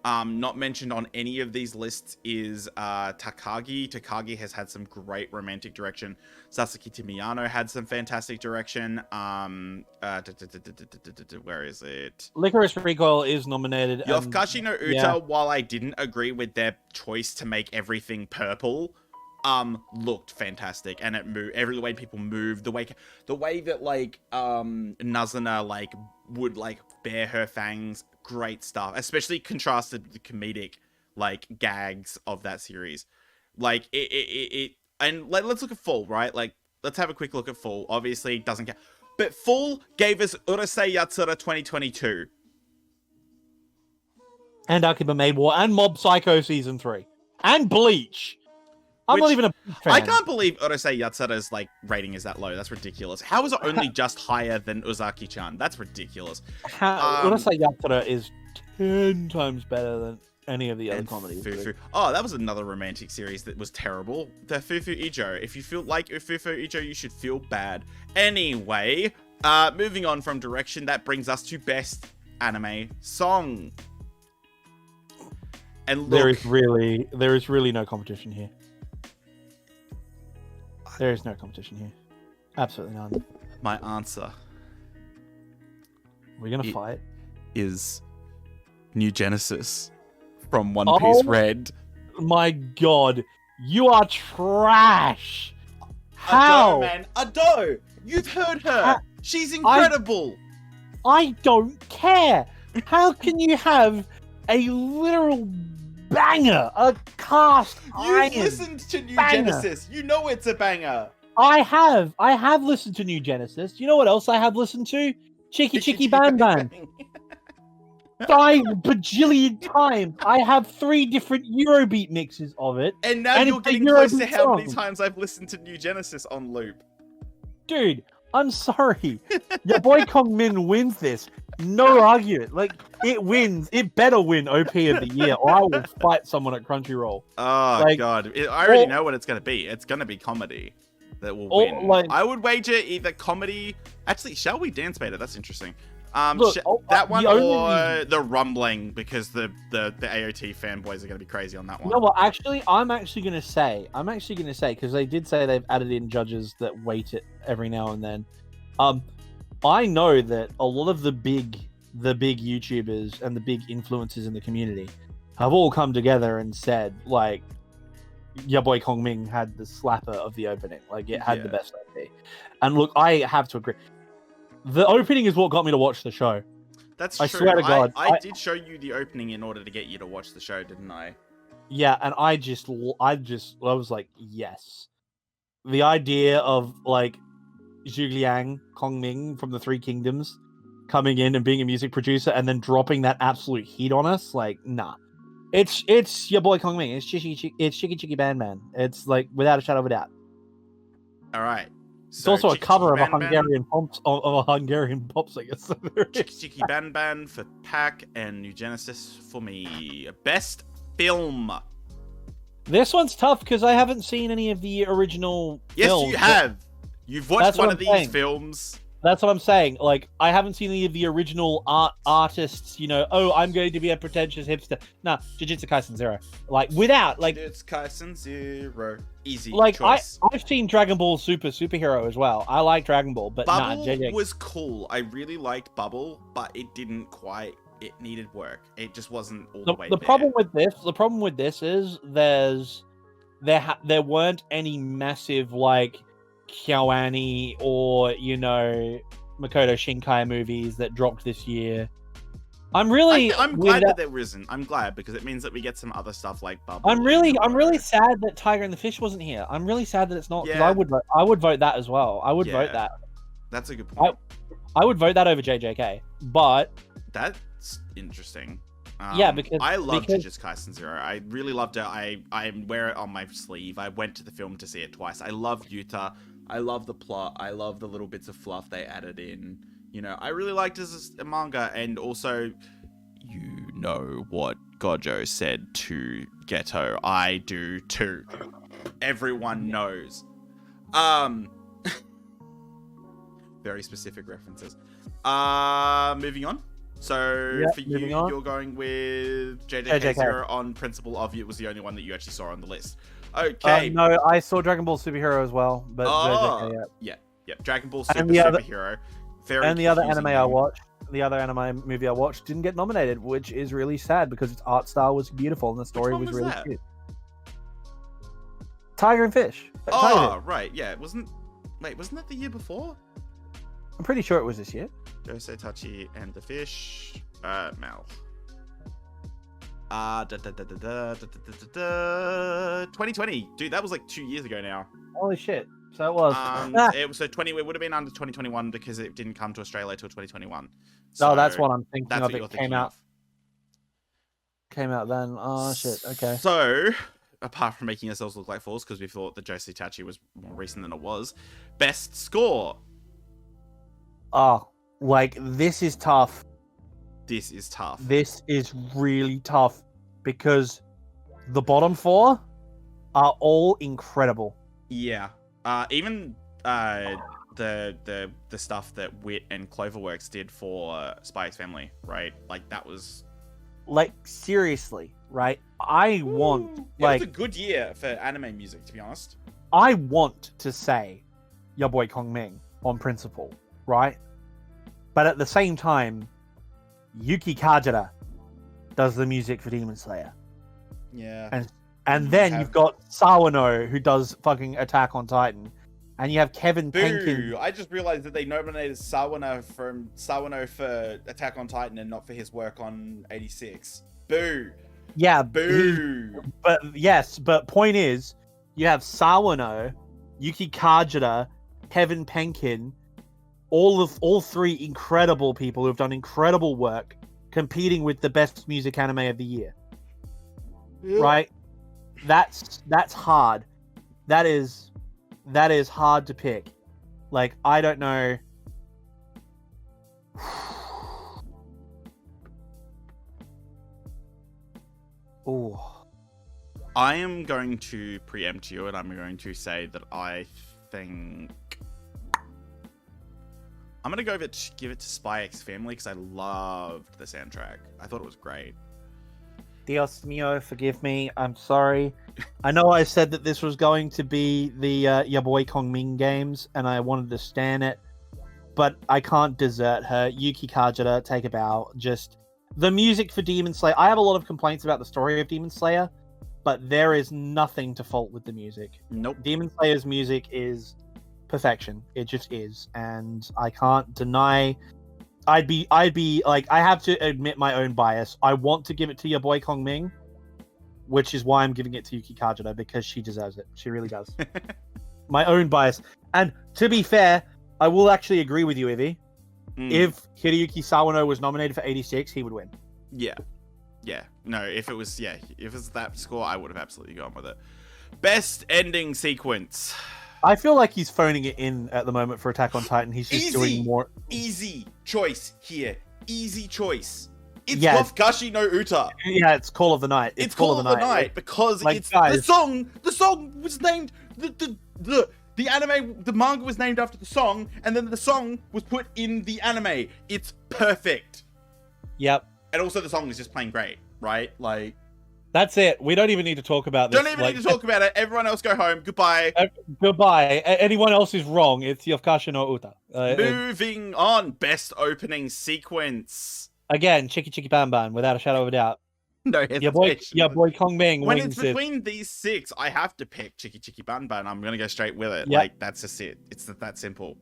Not mentioned on any of these lists is Takagi. Takagi has had some great romantic direction. Sasuke Timiyano had some fantastic direction. Where is it? Licorice Recoil is nominated. Yofukashi no Uta, while I didn't agree with their choice to make everything purple, looked fantastic, and it moved. Every way people moved, the way that like Nazuna like would like bare her fangs. Great stuff, especially contrasted with the comedic like gags of that series. Like it and let's look at Full, right? Like let's have a quick look at Full. Obviously it doesn't count, but Full gave us Urusei Yatsura 2022 and Akiba Maid War and Mob Psycho Season 3 and Bleach. I'm not even a fan. I can't believe Urusei Yatsura's like rating is that low. That's ridiculous. How is it only just higher than Uzaki-chan? That's ridiculous. Urusei Yatsura is 10 times better than any of the other comedies. Fufu. Oh, that was another romantic series that was terrible. The Fufu Ijo. If you feel like Fufu Ijo, you should feel bad. Anyway, moving on from direction, that brings us to best anime song. And look, there is really no competition here. There is no competition here. Absolutely none. My answer. We're gonna fight. Is New Genesis from One Piece Red. My God, you are trash. How? Ado, man. Ado! You've heard her. She's incredible. I don't care. How can you have a literal banger, a cast iron You've listened to New banger. Genesis. You know it's a banger. I have listened to New Genesis. You know what else I have listened to? Chicky Bang Bang. 5 bajillion times. I have 3 different Eurobeat mixes of it. And now you're getting close to how many times I've listened to New Genesis on loop. Dude, I'm sorry. Your boy Kong Min wins this. No argument. Like, it wins. It better win OP of the year, or I will fight someone at Crunchyroll. Oh, God. I already know what it's going to be. It's going to be comedy that will win. Like, I would wager either comedy... Actually, shall we dance beta? That's interesting. Look, that one or the rumbling, because the AOT fanboys are going to be crazy on that one. No, well, actually, I'm actually going to say, because they did say they've added in judges that weight it every now and then. I know that a lot of the big YouTubers and the big influencers in the community have all come together and said, like, your boy Kong Ming had the slapper of the opening. Like, it had the best OP. And look, I have to agree. The opening is what got me to watch the show. That's I true. Swear to God, I did show you the opening in order to get you to watch the show, didn't I? Yeah, and I was like, yes. The idea of, like, Zhu Liang, Kong Ming from the Three Kingdoms coming in and being a music producer and then dropping that absolute heat on us, like, nah. It's your boy Kong Ming. It's Chicky Band Man. It's, like, without a shadow of a doubt. All right. It's also a cover of a Hungarian pop singer. So Chicky Ban Ban for Pack and New Genesis for me. Best film. This one's tough because I haven't seen any of the original Yes, films. you have. You've watched That's one what of I'm these saying. films. That's what I'm saying. Like, I haven't seen any of the original artists, you know, oh, I'm going to be a pretentious hipster. Nah, Jujutsu Kaisen Zero. Like, without, like... It's Kaisen Zero. Easy like, choice. I've seen Dragon Ball Superhero as well. I like Dragon Ball, but Bubble JJ... was cool. I really liked Bubble, but it didn't quite... It needed work. It just wasn't all the way The there. problem with this is there weren't any massive, like, Kyoani or, you know, Makoto Shinkai movies that dropped this year. I'm glad that there isn't. I'm glad because it means that we get some other stuff like Bubble. I'm really sad that Tiger and the Fish wasn't here. I'm really sad that it's not, because I would vote that as well. I would vote that. That's a good point. I would vote that over JJK, but that's interesting. Because I love Jujutsu Kaisen Zero. I really loved it. I wear it on my sleeve. I went to the film to see it twice. I love Yuta. I love the plot. I love the little bits of fluff they added in. You know, I really liked it as a manga, and also, you know what Gojo said to Geto. I do too. Everyone knows. Very specific references. Moving on. So for you, you're going with JJK Zero on principle of it was the only one that you actually saw on the list. Okay. No, I saw Dragon Ball Superhero as well, but JJK, yeah, Dragon Ball Superhero. The other anime I watched, the other anime movie I watched didn't get nominated, which is really sad because its art style was beautiful and the story was really cute. Tiger and Fish. Right, yeah. Wasn't that the year before? I'm pretty sure it was this year. Josei Tachi and the Fish. Mel. 2020. Dude, that was like 2 years ago now. Holy shit. So it was. It would have been under 2021 because it didn't come to Australia till 2021. So that's what I'm thinking of. It came out then. Oh shit. Okay. So, apart from making ourselves look like fools because we thought the Josei Tachi was more recent than it was, best score. Oh, like this is tough. This is tough. This is really tough because the bottom four are all incredible. Yeah. Even the stuff that Wit and Cloverworks did for Spy X Family, right? Like that was like seriously, right? It was a good year for anime music, to be honest. I want to say your boy Kong Ming on principle, right? But at the same time, Yuki Kajira does the music for Demon Slayer. Yeah. And then you've got Sawano, who does fucking Attack on Titan. And you have Kevin Penkin. I just realized that they nominated Sawano for Attack on Titan and not for his work on 86. Boo. Yeah. Boo. But point is, you have Sawano, Yuki Kajira, Kevin Penkin, all three incredible people who have done incredible work competing with the best music anime of the year. Yeah. Right? That's hard. That is hard to pick. Like, I don't know. Ooh. I am going to preempt you and I'm going to say that I think I'm going to give it to Spy X Family because I loved the soundtrack. I thought it was great. Dios mío, forgive me. I'm sorry. I know I said that this was going to be the your boy Kong Ming games, and I wanted to stan it, but I can't desert her. Yuki Kajira, take a bow. Just the music for Demon Slayer. I have a lot of complaints about the story of Demon Slayer, but there is nothing to fault with the music. Nope. Demon Slayer's music is perfection. It just is, and I can't deny. I'd be like, I have to admit my own bias. I want to give it to your boy Kong Ming, which is why I'm giving it to Yuki Kajira, because she deserves it. She really does. My own bias. And to be fair, I will actually agree with you, Ivy. If Hiroyuki Sawano was nominated for 86, he would win. Yeah. No, if it was that score, I would have absolutely gone with it. Best ending sequence. I feel like he's phoning it in at the moment for Attack on Titan. He's just doing more. Easy choice here. Easy choice. It's Yeah. Yofgashi no Uta. Yeah, it's Call of the Night. It's Call of the Night because Like, it's guys. the song. The song was named the anime. The manga was named after the song, and then the song was put in the anime. It's perfect. Yep. And also, the song is just playing great, right? Like, That's it. We don't even need to talk about this. don't even need to talk about it. Everyone else, go home. Goodbye. Goodbye. Anyone else is wrong. It's Yofkashi no Uta. Moving on. Best opening sequence. Again, Chicky Chicky Bam Bam, without a shadow of a doubt. No hesitation. Your boy Kong Ming When wins it's it. between these 6, I have to pick Chicky Chicky Bun Bun. I'm gonna go straight with it. Yep. Like, that's just it. It's that simple.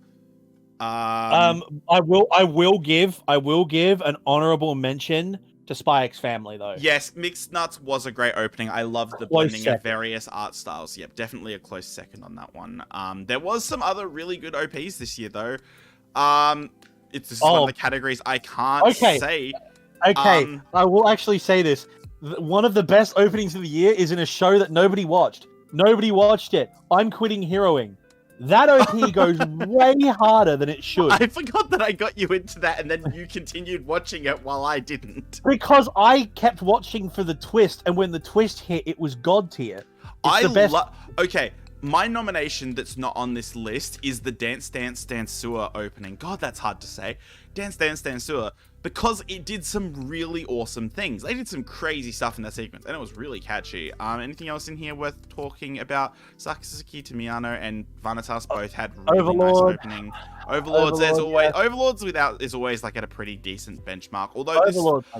I will give an honorable mention to Spy X Family though. Yes, Mixed Nuts was a great opening. I loved the Close blending second. of various art styles. Yep, definitely a close second on that one. There was some other really good OPs this year though. This is one of the categories I can't say. Okay, I will actually say this. One of the best openings of the year is in a show that nobody watched. Nobody watched it. I'm Quitting Heroing. That OP goes way harder than it should. I forgot that I got you into that, and then you continued watching it while I didn't. Because I kept watching for the twist, and when the twist hit, it was God tier. It's the best. Okay, my nomination that's not on this list is the Dance Dance Dance Sewer opening. God, that's hard to say. Dance Dance Dance Sewer. Because it did some really awesome things. They did some crazy stuff in that sequence, and it was really catchy. Anything else in here worth talking about? Sakazuki Tomiyano and Vanitas both had really nice opening. Overlords is always like at a pretty decent benchmark. Although this,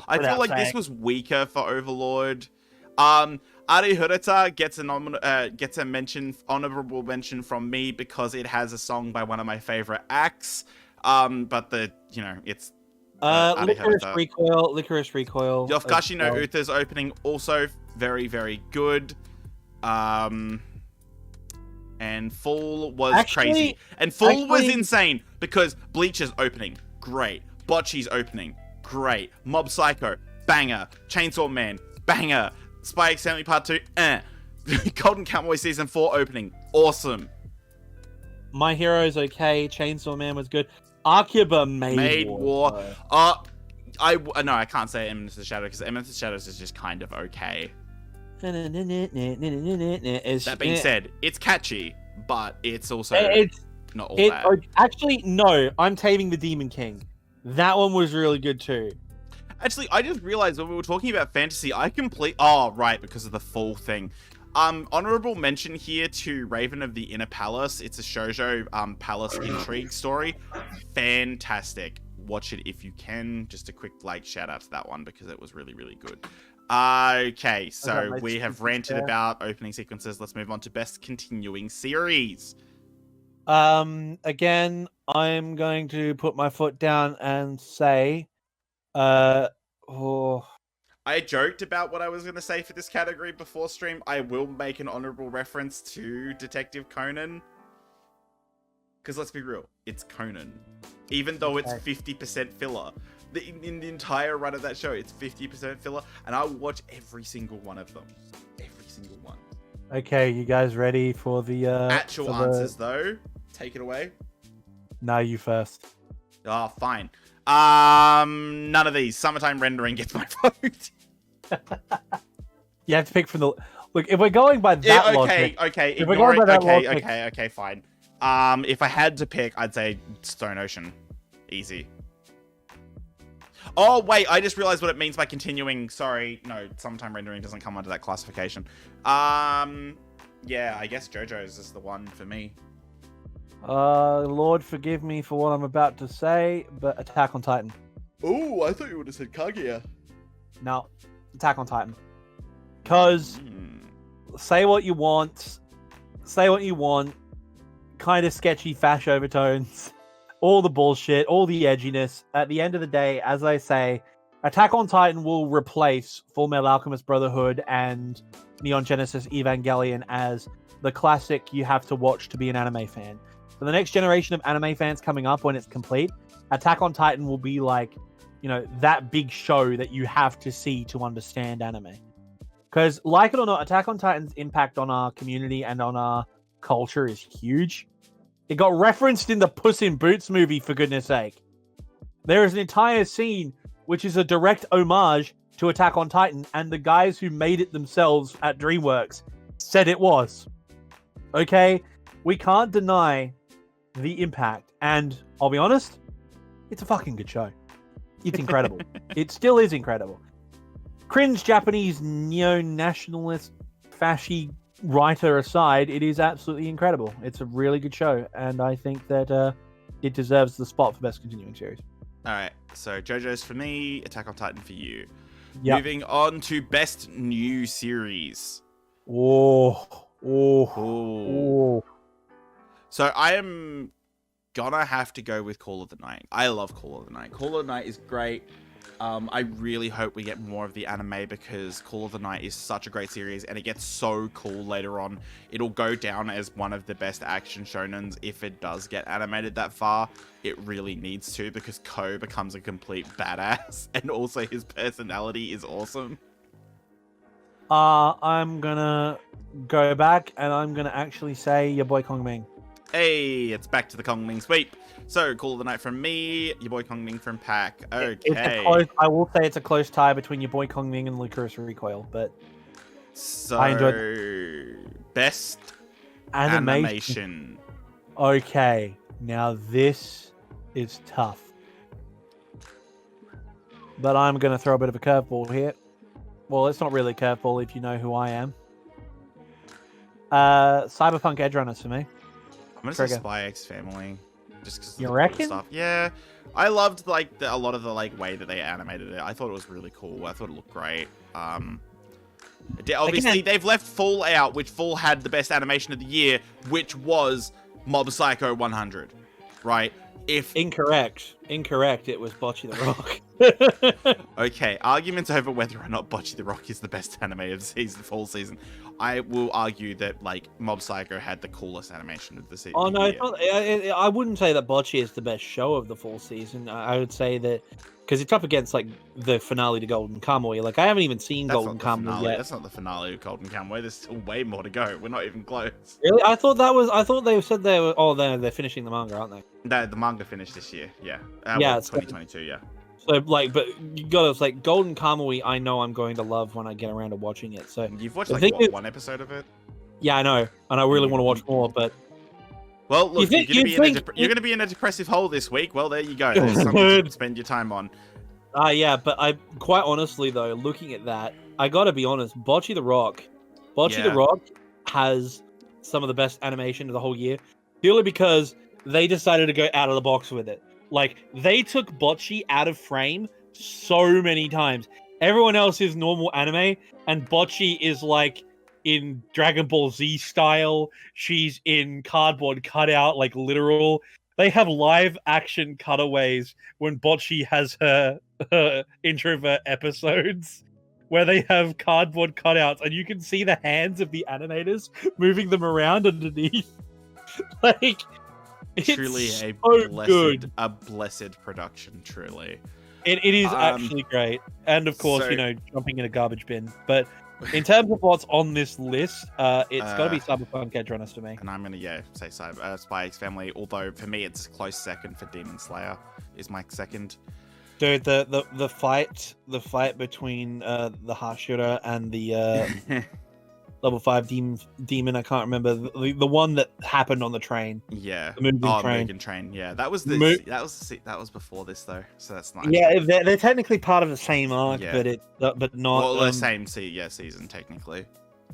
I feel like this was weaker for Overlord. Ari Hurata gets a honorable mention from me because it has a song by one of my favorite acts. But it's Licorice Recoil. Yofgashi no Uta's opening also very, very good. And Fall was crazy. And Fall was insane because Bleach's opening, great. Bocce's opening, great. Mob Psycho, banger. Chainsaw Man, banger. Spy X Family Part 2, Golden Cowboy Season 4 opening, awesome. My Hero's okay. Chainsaw Man was good. Akiba made war. No, I can't say Eminence of the Shadow because Eminence of the Shadows is just kind of okay. That being said, it's catchy, but it's also not all that. Actually, no, I'm Taming the Demon King. That one was really good too. Actually, I just realized when we were talking about fantasy, oh, right, because of the Fall thing. Honorable mention here to Raven of the Inner Palace. It's a shoujo palace intrigue story. Fantastic. Watch it if you can. Just a quick shout out to that one because it was really, really good. Okay, so we have ranted about opening sequences. Let's move on to best continuing series. Again, I'm going to put my foot down and say, I joked about what I was going to say for this category before stream. I will make an honorable reference to Detective Conan. Because let's be real, it's Conan. Even though it's 50% filler. In the entire run of that show, it's 50% filler. And I'll watch every single one of them. Every single one. Okay, you guys ready for the... Actual answers, though. Take it away. No, you first. Oh, fine. None of these. Summertime Rendering gets my vote. You have to pick from the... Look, if we're going by that logic... Okay, if we're going by that logic... Okay, fine. If I had to pick, I'd say Stone Ocean. Easy. Oh, wait, I just realized what it means by continuing. Sorry, no, Summertime Rendering doesn't come under that classification. Yeah, I guess JoJo's is the one for me. Lord forgive me for what I'm about to say, but Attack on Titan. Oh, I thought you would have said Kaguya. No, Attack on Titan. Because say what you want, kind of sketchy fash overtones, all the bullshit, all the edginess. At the end of the day, as I say, Attack on Titan will replace Full Metal Alchemist Brotherhood and Neon Genesis Evangelion as the classic you have to watch to be an anime fan. For the next generation of anime fans coming up when it's complete, Attack on Titan will be like, that big show that you have to see to understand anime. Because, like it or not, Attack on Titan's impact on our community and on our culture is huge. It got referenced in the Puss in Boots movie, for goodness sake. There is an entire scene which is a direct homage to Attack on Titan, and the guys who made it themselves at DreamWorks said it was. Okay? We can't deny the impact, and I'll be honest, it's a fucking good show. It's incredible. It still is incredible. Cringe Japanese neo-nationalist fasci writer aside, it is absolutely incredible. It's a really good show, and I think that it deserves the spot for best continuing series. All right, so JoJo's for me, Attack on Titan for you. Yep. Moving on to best new series. Oh. So I am gonna have to go with Call of the Night. I love Call of the Night. Call of the Night is great. I really hope we get more of the anime because Call of the Night is such a great series and it gets so cool later on. It'll go down as one of the best action shonens if it does get animated that far. It really needs to because Ko becomes a complete badass and also his personality is awesome. I'm gonna go back and I'm gonna actually say your boy Kong Ming. Hey, it's back to the Kong Ming sweep. So, Call of the Night from me, your boy Kong Ming from Pack. Okay. I will say it's a close tie between your boy Kong Ming and Lycoris Recoil, but So, I enjoyed best animation. Okay, now this is tough. But I'm going to throw a bit of a curveball here. Well, it's not really a curveball if you know who I am. Cyberpunk Edge Runners for me. I'm gonna say Spy X Family, just because you reckon? Stuff. Yeah, I loved like a lot of the way that they animated it. I thought it was really cool. I thought it looked great. Obviously they've left Full out, which Full had the best animation of the year, which was Mob Psycho 100, right? Incorrect. It was Bocce the Rock. Okay, arguments over whether or not Bocce the Rock is the best anime of the season, Fall season. I will argue that Mob Psycho had the coolest animation of the season. Oh no, I wouldn't say that Bocce is the best show of the fall season. I would say that because it's up against the finale to Golden Kamuy. I haven't even seen Golden Kamuy yet. That's not the finale of Golden Kamuy. There's still way more to go. We're not even close. Really? I thought they said they were. Oh, they're finishing the manga, aren't they? No, the manga finished this year. Yeah. Yeah, it's 2022. Yeah. So but you gotta Golden Kamuy. I know I'm going to love when I get around to watching it. So you've watched one episode of it? Yeah, I know, and I really want to watch more. But well, look, you're going to be in a depressive hole this week. Well, there you go. There's something to spend your time on. Yeah, but I quite honestly though, looking at that, I gotta be honest. Bocce the Rock has some of the best animation of the whole year, purely because they decided to go out of the box with it. They took Bocce out of frame so many times. Everyone else is normal anime, and Bocce is in Dragon Ball Z style. She's in cardboard cutout, literal. They have live action cutaways when Bocce has her introvert episodes where they have cardboard cutouts and you can see the hands of the animators moving them around underneath. It's truly a blessed production, truly. It is actually great. And of course, jumping in a garbage bin. But in terms of what's on this list, it's got to be Cyberpunk Edge Runners for me. And I'm going to, say Spy X Family, although for me it's a close second for Demon Slayer is my second. Dude, the fight between the Hashira and the level 5 demon, I can't remember the one that happened on the train. Yeah, the moving train. Yeah, that was before this though, so that's nice. Yeah, they're technically part of the same arc, but not. Well, the same season technically.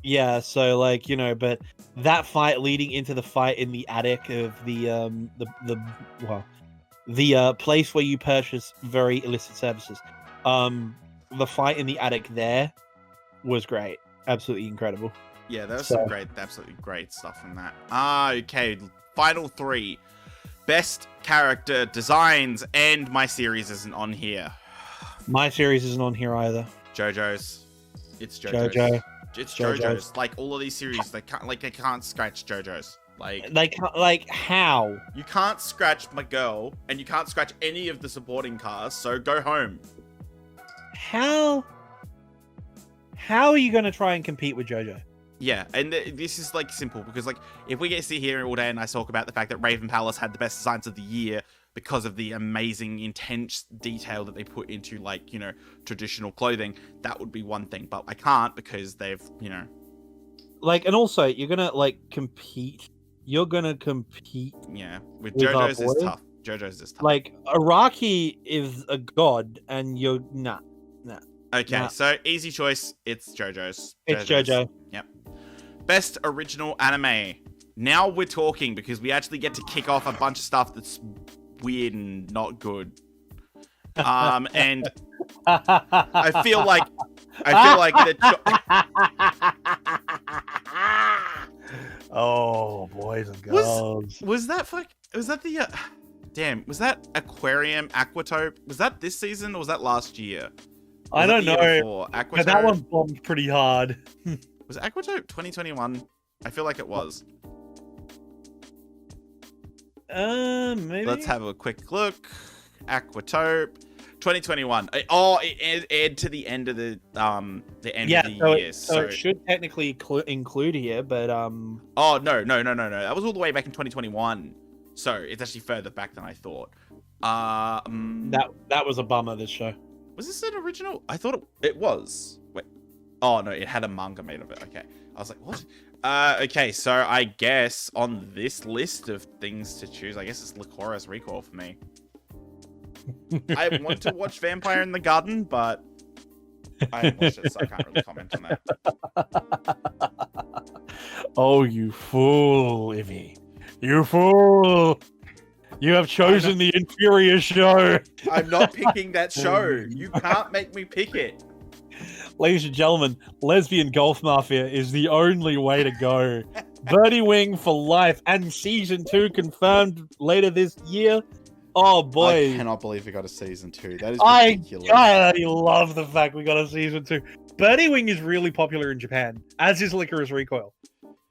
Yeah, so but that fight leading into the fight in the attic of the place where you purchase very illicit services. The fight in the attic there was great. Absolutely incredible. Yeah, there was some absolutely great stuff from that. Okay. Final 3. Best character designs, and my series isn't on here. My series isn't on here either. JoJo's. It's JoJo's. It's JoJo's. All of these series, they can't scratch JoJo's. They can't, how? You can't scratch my girl, and you can't scratch any of the supporting cast, so go home. How are you going to try and compete with JoJo? Yeah, and this is simple because if we get to sit here all day and I talk about the fact that Raven Palace had the best designs of the year, because of the amazing, intense detail that they put into, like, you know, traditional clothing, that would be one thing. But I can't because they've, you know... Like, and also, you're gonna, like, compete. You're gonna compete. Yeah, with With our JoJo's is boy? tough. JoJo's is tough. Like, Araki is a god, and you're... Nah. Okay, nah. so easy choice. It's JoJo's. It's JoJo. Yep. Best original anime. Now we're talking, because we actually get to kick off a bunch of stuff that's weird and not good. And I feel like Oh, boys and girls. was that the damn, was that Aquarium Aquatope? Was that this season or was that last year? I don't know. Aquatope, But that one bombed pretty hard. was it Aquatope 2021? I feel like it was. Maybe. Let's have a quick look. Aquatope 2021. Oh, it aired to the end of the end of the year. So it should technically include here, but Oh no. That was all the way back in 2021. So it's actually further back than I thought. that was a bummer, this show. Was this an original? I thought it was. Wait. Oh no, it had a manga made of it. Okay. I was like, what? Okay, so I guess on this list of things to choose, I guess it's Lycoris Recall for me. I want to watch Vampire in the Garden, but I haven't watched it, so I can't really comment on that. Oh, you fool, Ivy. You fool. You have chosen the inferior show. I'm not picking that show. You can't make me pick it. Ladies and gentlemen, Lesbian Golf Mafia is the only way to go. Birdie Wing for life, and season 2 confirmed later this year. Oh boy. I cannot believe we got a season 2. That is ridiculous. I love the fact we got a season 2. Birdie Wing is really popular in Japan, as is Licorice Recoil.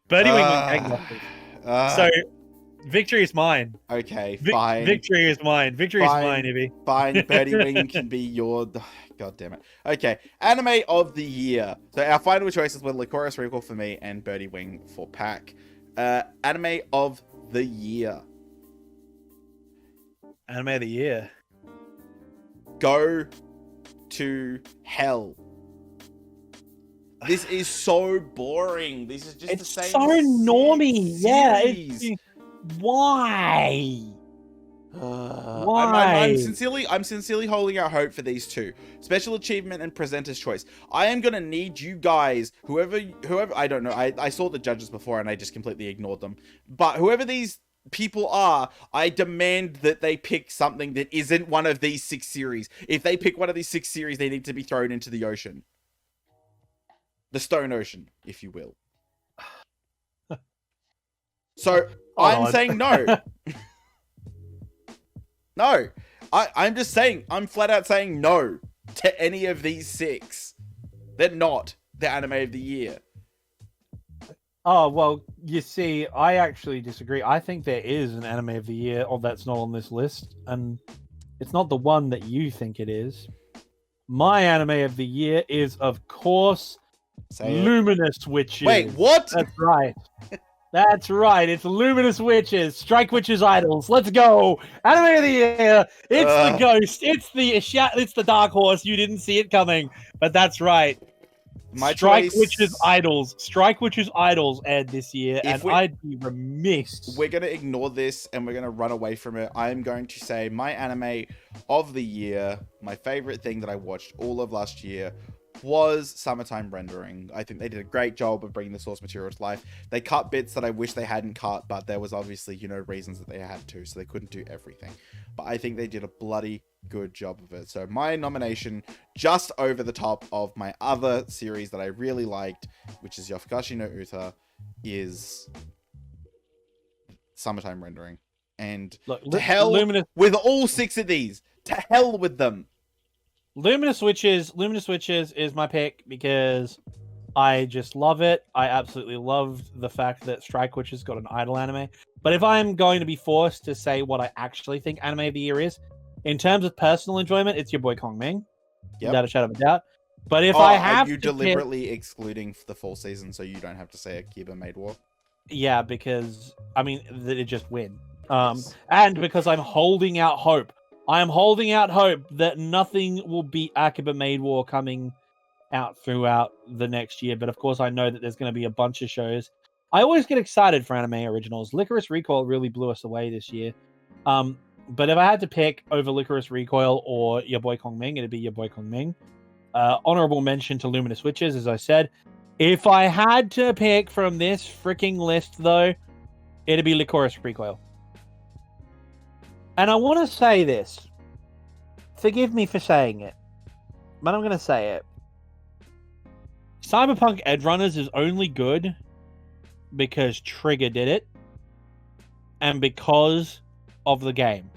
Birdie Wing was gangbusters. So, victory is mine. Okay, fine. Victory is mine. Victory is mine, Ivy. Fine, Birdie Wing can be your... God damn it. Okay, anime of the year. So our final choices were Licorice Recoil for me and Birdie Wing for Pack. Anime of the year. Anime of the year. Go to hell. This is so boring. This is just the same. It's so normie. Series. Yeah. Why? I'm sincerely holding out hope for these two. Special achievement and presenter's choice. I am gonna need you guys, whoever I don't know. I saw the judges before and I just completely ignored them. But whoever these people are, I demand that they pick something that isn't one of these 6 series. If they pick one of these 6 series, they need to be thrown into the ocean. The Stone Ocean, if you will. So, I'm saying no. No. I'm just saying, I'm flat out saying no to any of these 6. They're not the anime of the year. Oh, well, you see, I actually disagree. I think there is an anime of the year that's not on this list, and it's not the one that you think it is. My anime of the year is, of course, Luminous Witches. Wait, what? That's right. That's right. It's Luminous Witches. Strike Witches Idols. Let's go. Anime of the year. It's the ghost. It's the dark horse. You didn't see it coming, but that's right. Strike Witches Idols. Strike Witches Idols aired this year, and I'd be remiss. We're going to ignore this, and we're going to run away from it. I'm going to say my anime of the year, my favorite thing that I watched all of last year, was Summertime Rendering. I think they did a great job of bringing the source material to life. They cut bits that I wish they hadn't cut, but there was obviously, reasons that they had to, so they couldn't do everything. But I think they did a bloody good job of it. So my nomination, just over the top of my other series that I really liked, which is Yofukashi no Uta, is Summertime Rendering. And look, to hell with all 6 of these. To hell with them. Luminous Witches is my pick because I just love it. I absolutely loved the fact that Strike Witches got an idol anime. But if I'm going to be forced to say what I actually think anime of the year is, in terms of personal enjoyment, it's your boy Kong Ming, without a shadow of a doubt. But if I have, are you deliberately excluding the full season so you don't have to say Akiba Made War? Yeah, because it just win. And because I'm holding out hope. I am holding out hope that nothing will beat Akiba Maid War coming out throughout the next year. But of course, I know that there's going to be a bunch of shows. I always get excited for anime originals. Licorice Recoil really blew us away this year. But if I had to pick over Licorice Recoil or Your Boy Kong Ming, it'd be Your Boy Kong Ming. Honorable mention to Luminous Witches, as I said. If I had to pick from this freaking list, though, it'd be Licorice Recoil. And I want to say this. Forgive me for saying it, but I'm going to say it. Cyberpunk Edgerunners is only good because Trigger did it and because of the game.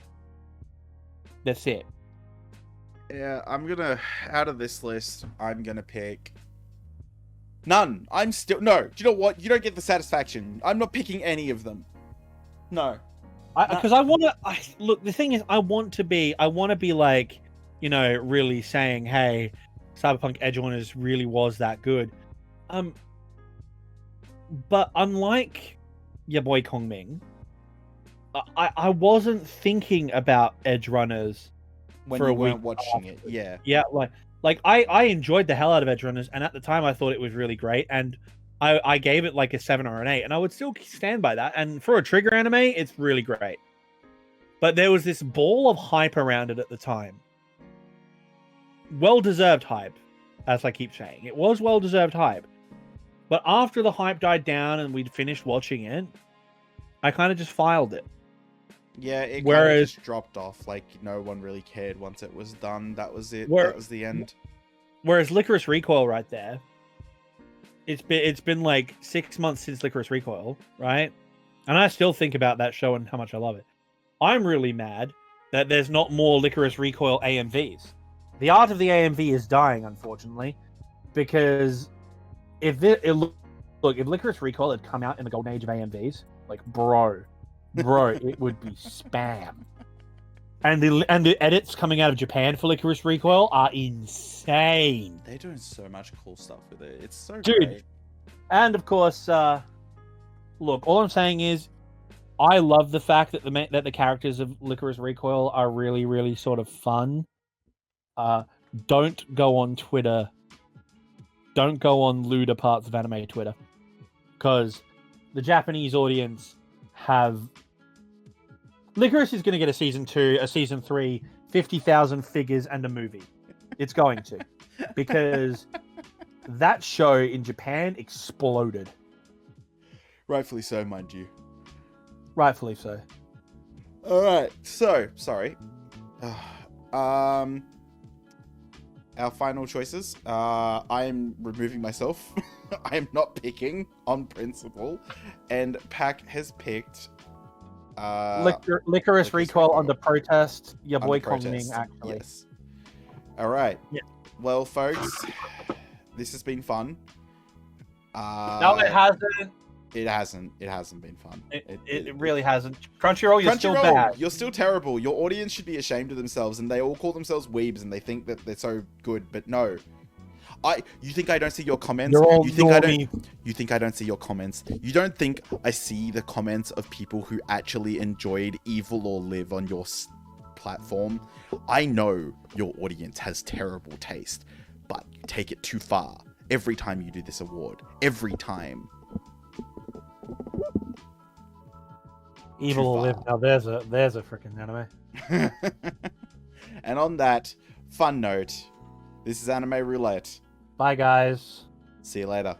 That's it. Yeah, out of this list, I'm gonna pick none. No, do you know what? You don't get the satisfaction. I'm not picking any of them. No. Because I want to look. The thing is, I want to be like, really saying, "Hey, Cyberpunk Edgerunners really was that good." But unlike Your Boy Kong Ming, I wasn't thinking about Edgerunners when for you a week weren't watching it. Yeah. Yeah, like I enjoyed the hell out of Edgerunners, and at the time I thought it was really great, and I gave it like a 7 or an 8, and I would still stand by that. And for a Trigger anime, it's really great. But there was this ball of hype around it at the time. Well-deserved hype, as I keep saying. It was well-deserved hype. But after the hype died down and we'd finished watching it, I kind of just filed it. Yeah, it kind of just dropped off. Like, no one really cared once it was done. That was it. That was the end. Whereas Licorice Recoil right there, it's been like 6 months since Licorice Recoil, right? And I still think about that show and how much I love it. I'm really mad that there's not more Licorice Recoil AMVs. The art of the AMV is dying, unfortunately, because if Licorice Recoil had come out in the golden age of AMVs, like bro, it would be spam. And the edits coming out of Japan for Licorice Recoil are insane. They're doing so much cool stuff with it. It's so great. And of course, look, all I'm saying is, I love the fact that the characters of Licorice Recoil are really, really sort of fun. Don't go on Twitter. Don't go on lewder parts of anime Twitter, because the Japanese audience have. Licorice is going to get a season 2, a season 3, 50,000 figures, and a movie. It's going to, because that show in Japan exploded. Rightfully so, mind you. Rightfully so. All right. So, sorry. Our final choices. I am removing myself. I am not picking on principle, and Pac has picked. Licorice Recoil under protest. Your boy Kong Ming, actually. Yes. All right. Yeah. Well, folks, this has been fun. No, it hasn't. It hasn't. It hasn't been fun. It really hasn't. Crunchyroll, you're still bad. You're still terrible. Your audience should be ashamed of themselves, and they all call themselves weebs, and they think that they're so good. But no, you think I don't see your comments? You think I don't see your comments? You don't think I see the comments of people who actually enjoyed Evil or Live on your platform? I know your audience has terrible taste, but you take it too far every time you do this award. Every time. Evil or Live. Now there's a freaking anime. And on that fun note, this is Anime Roulette. Bye, guys. See you later.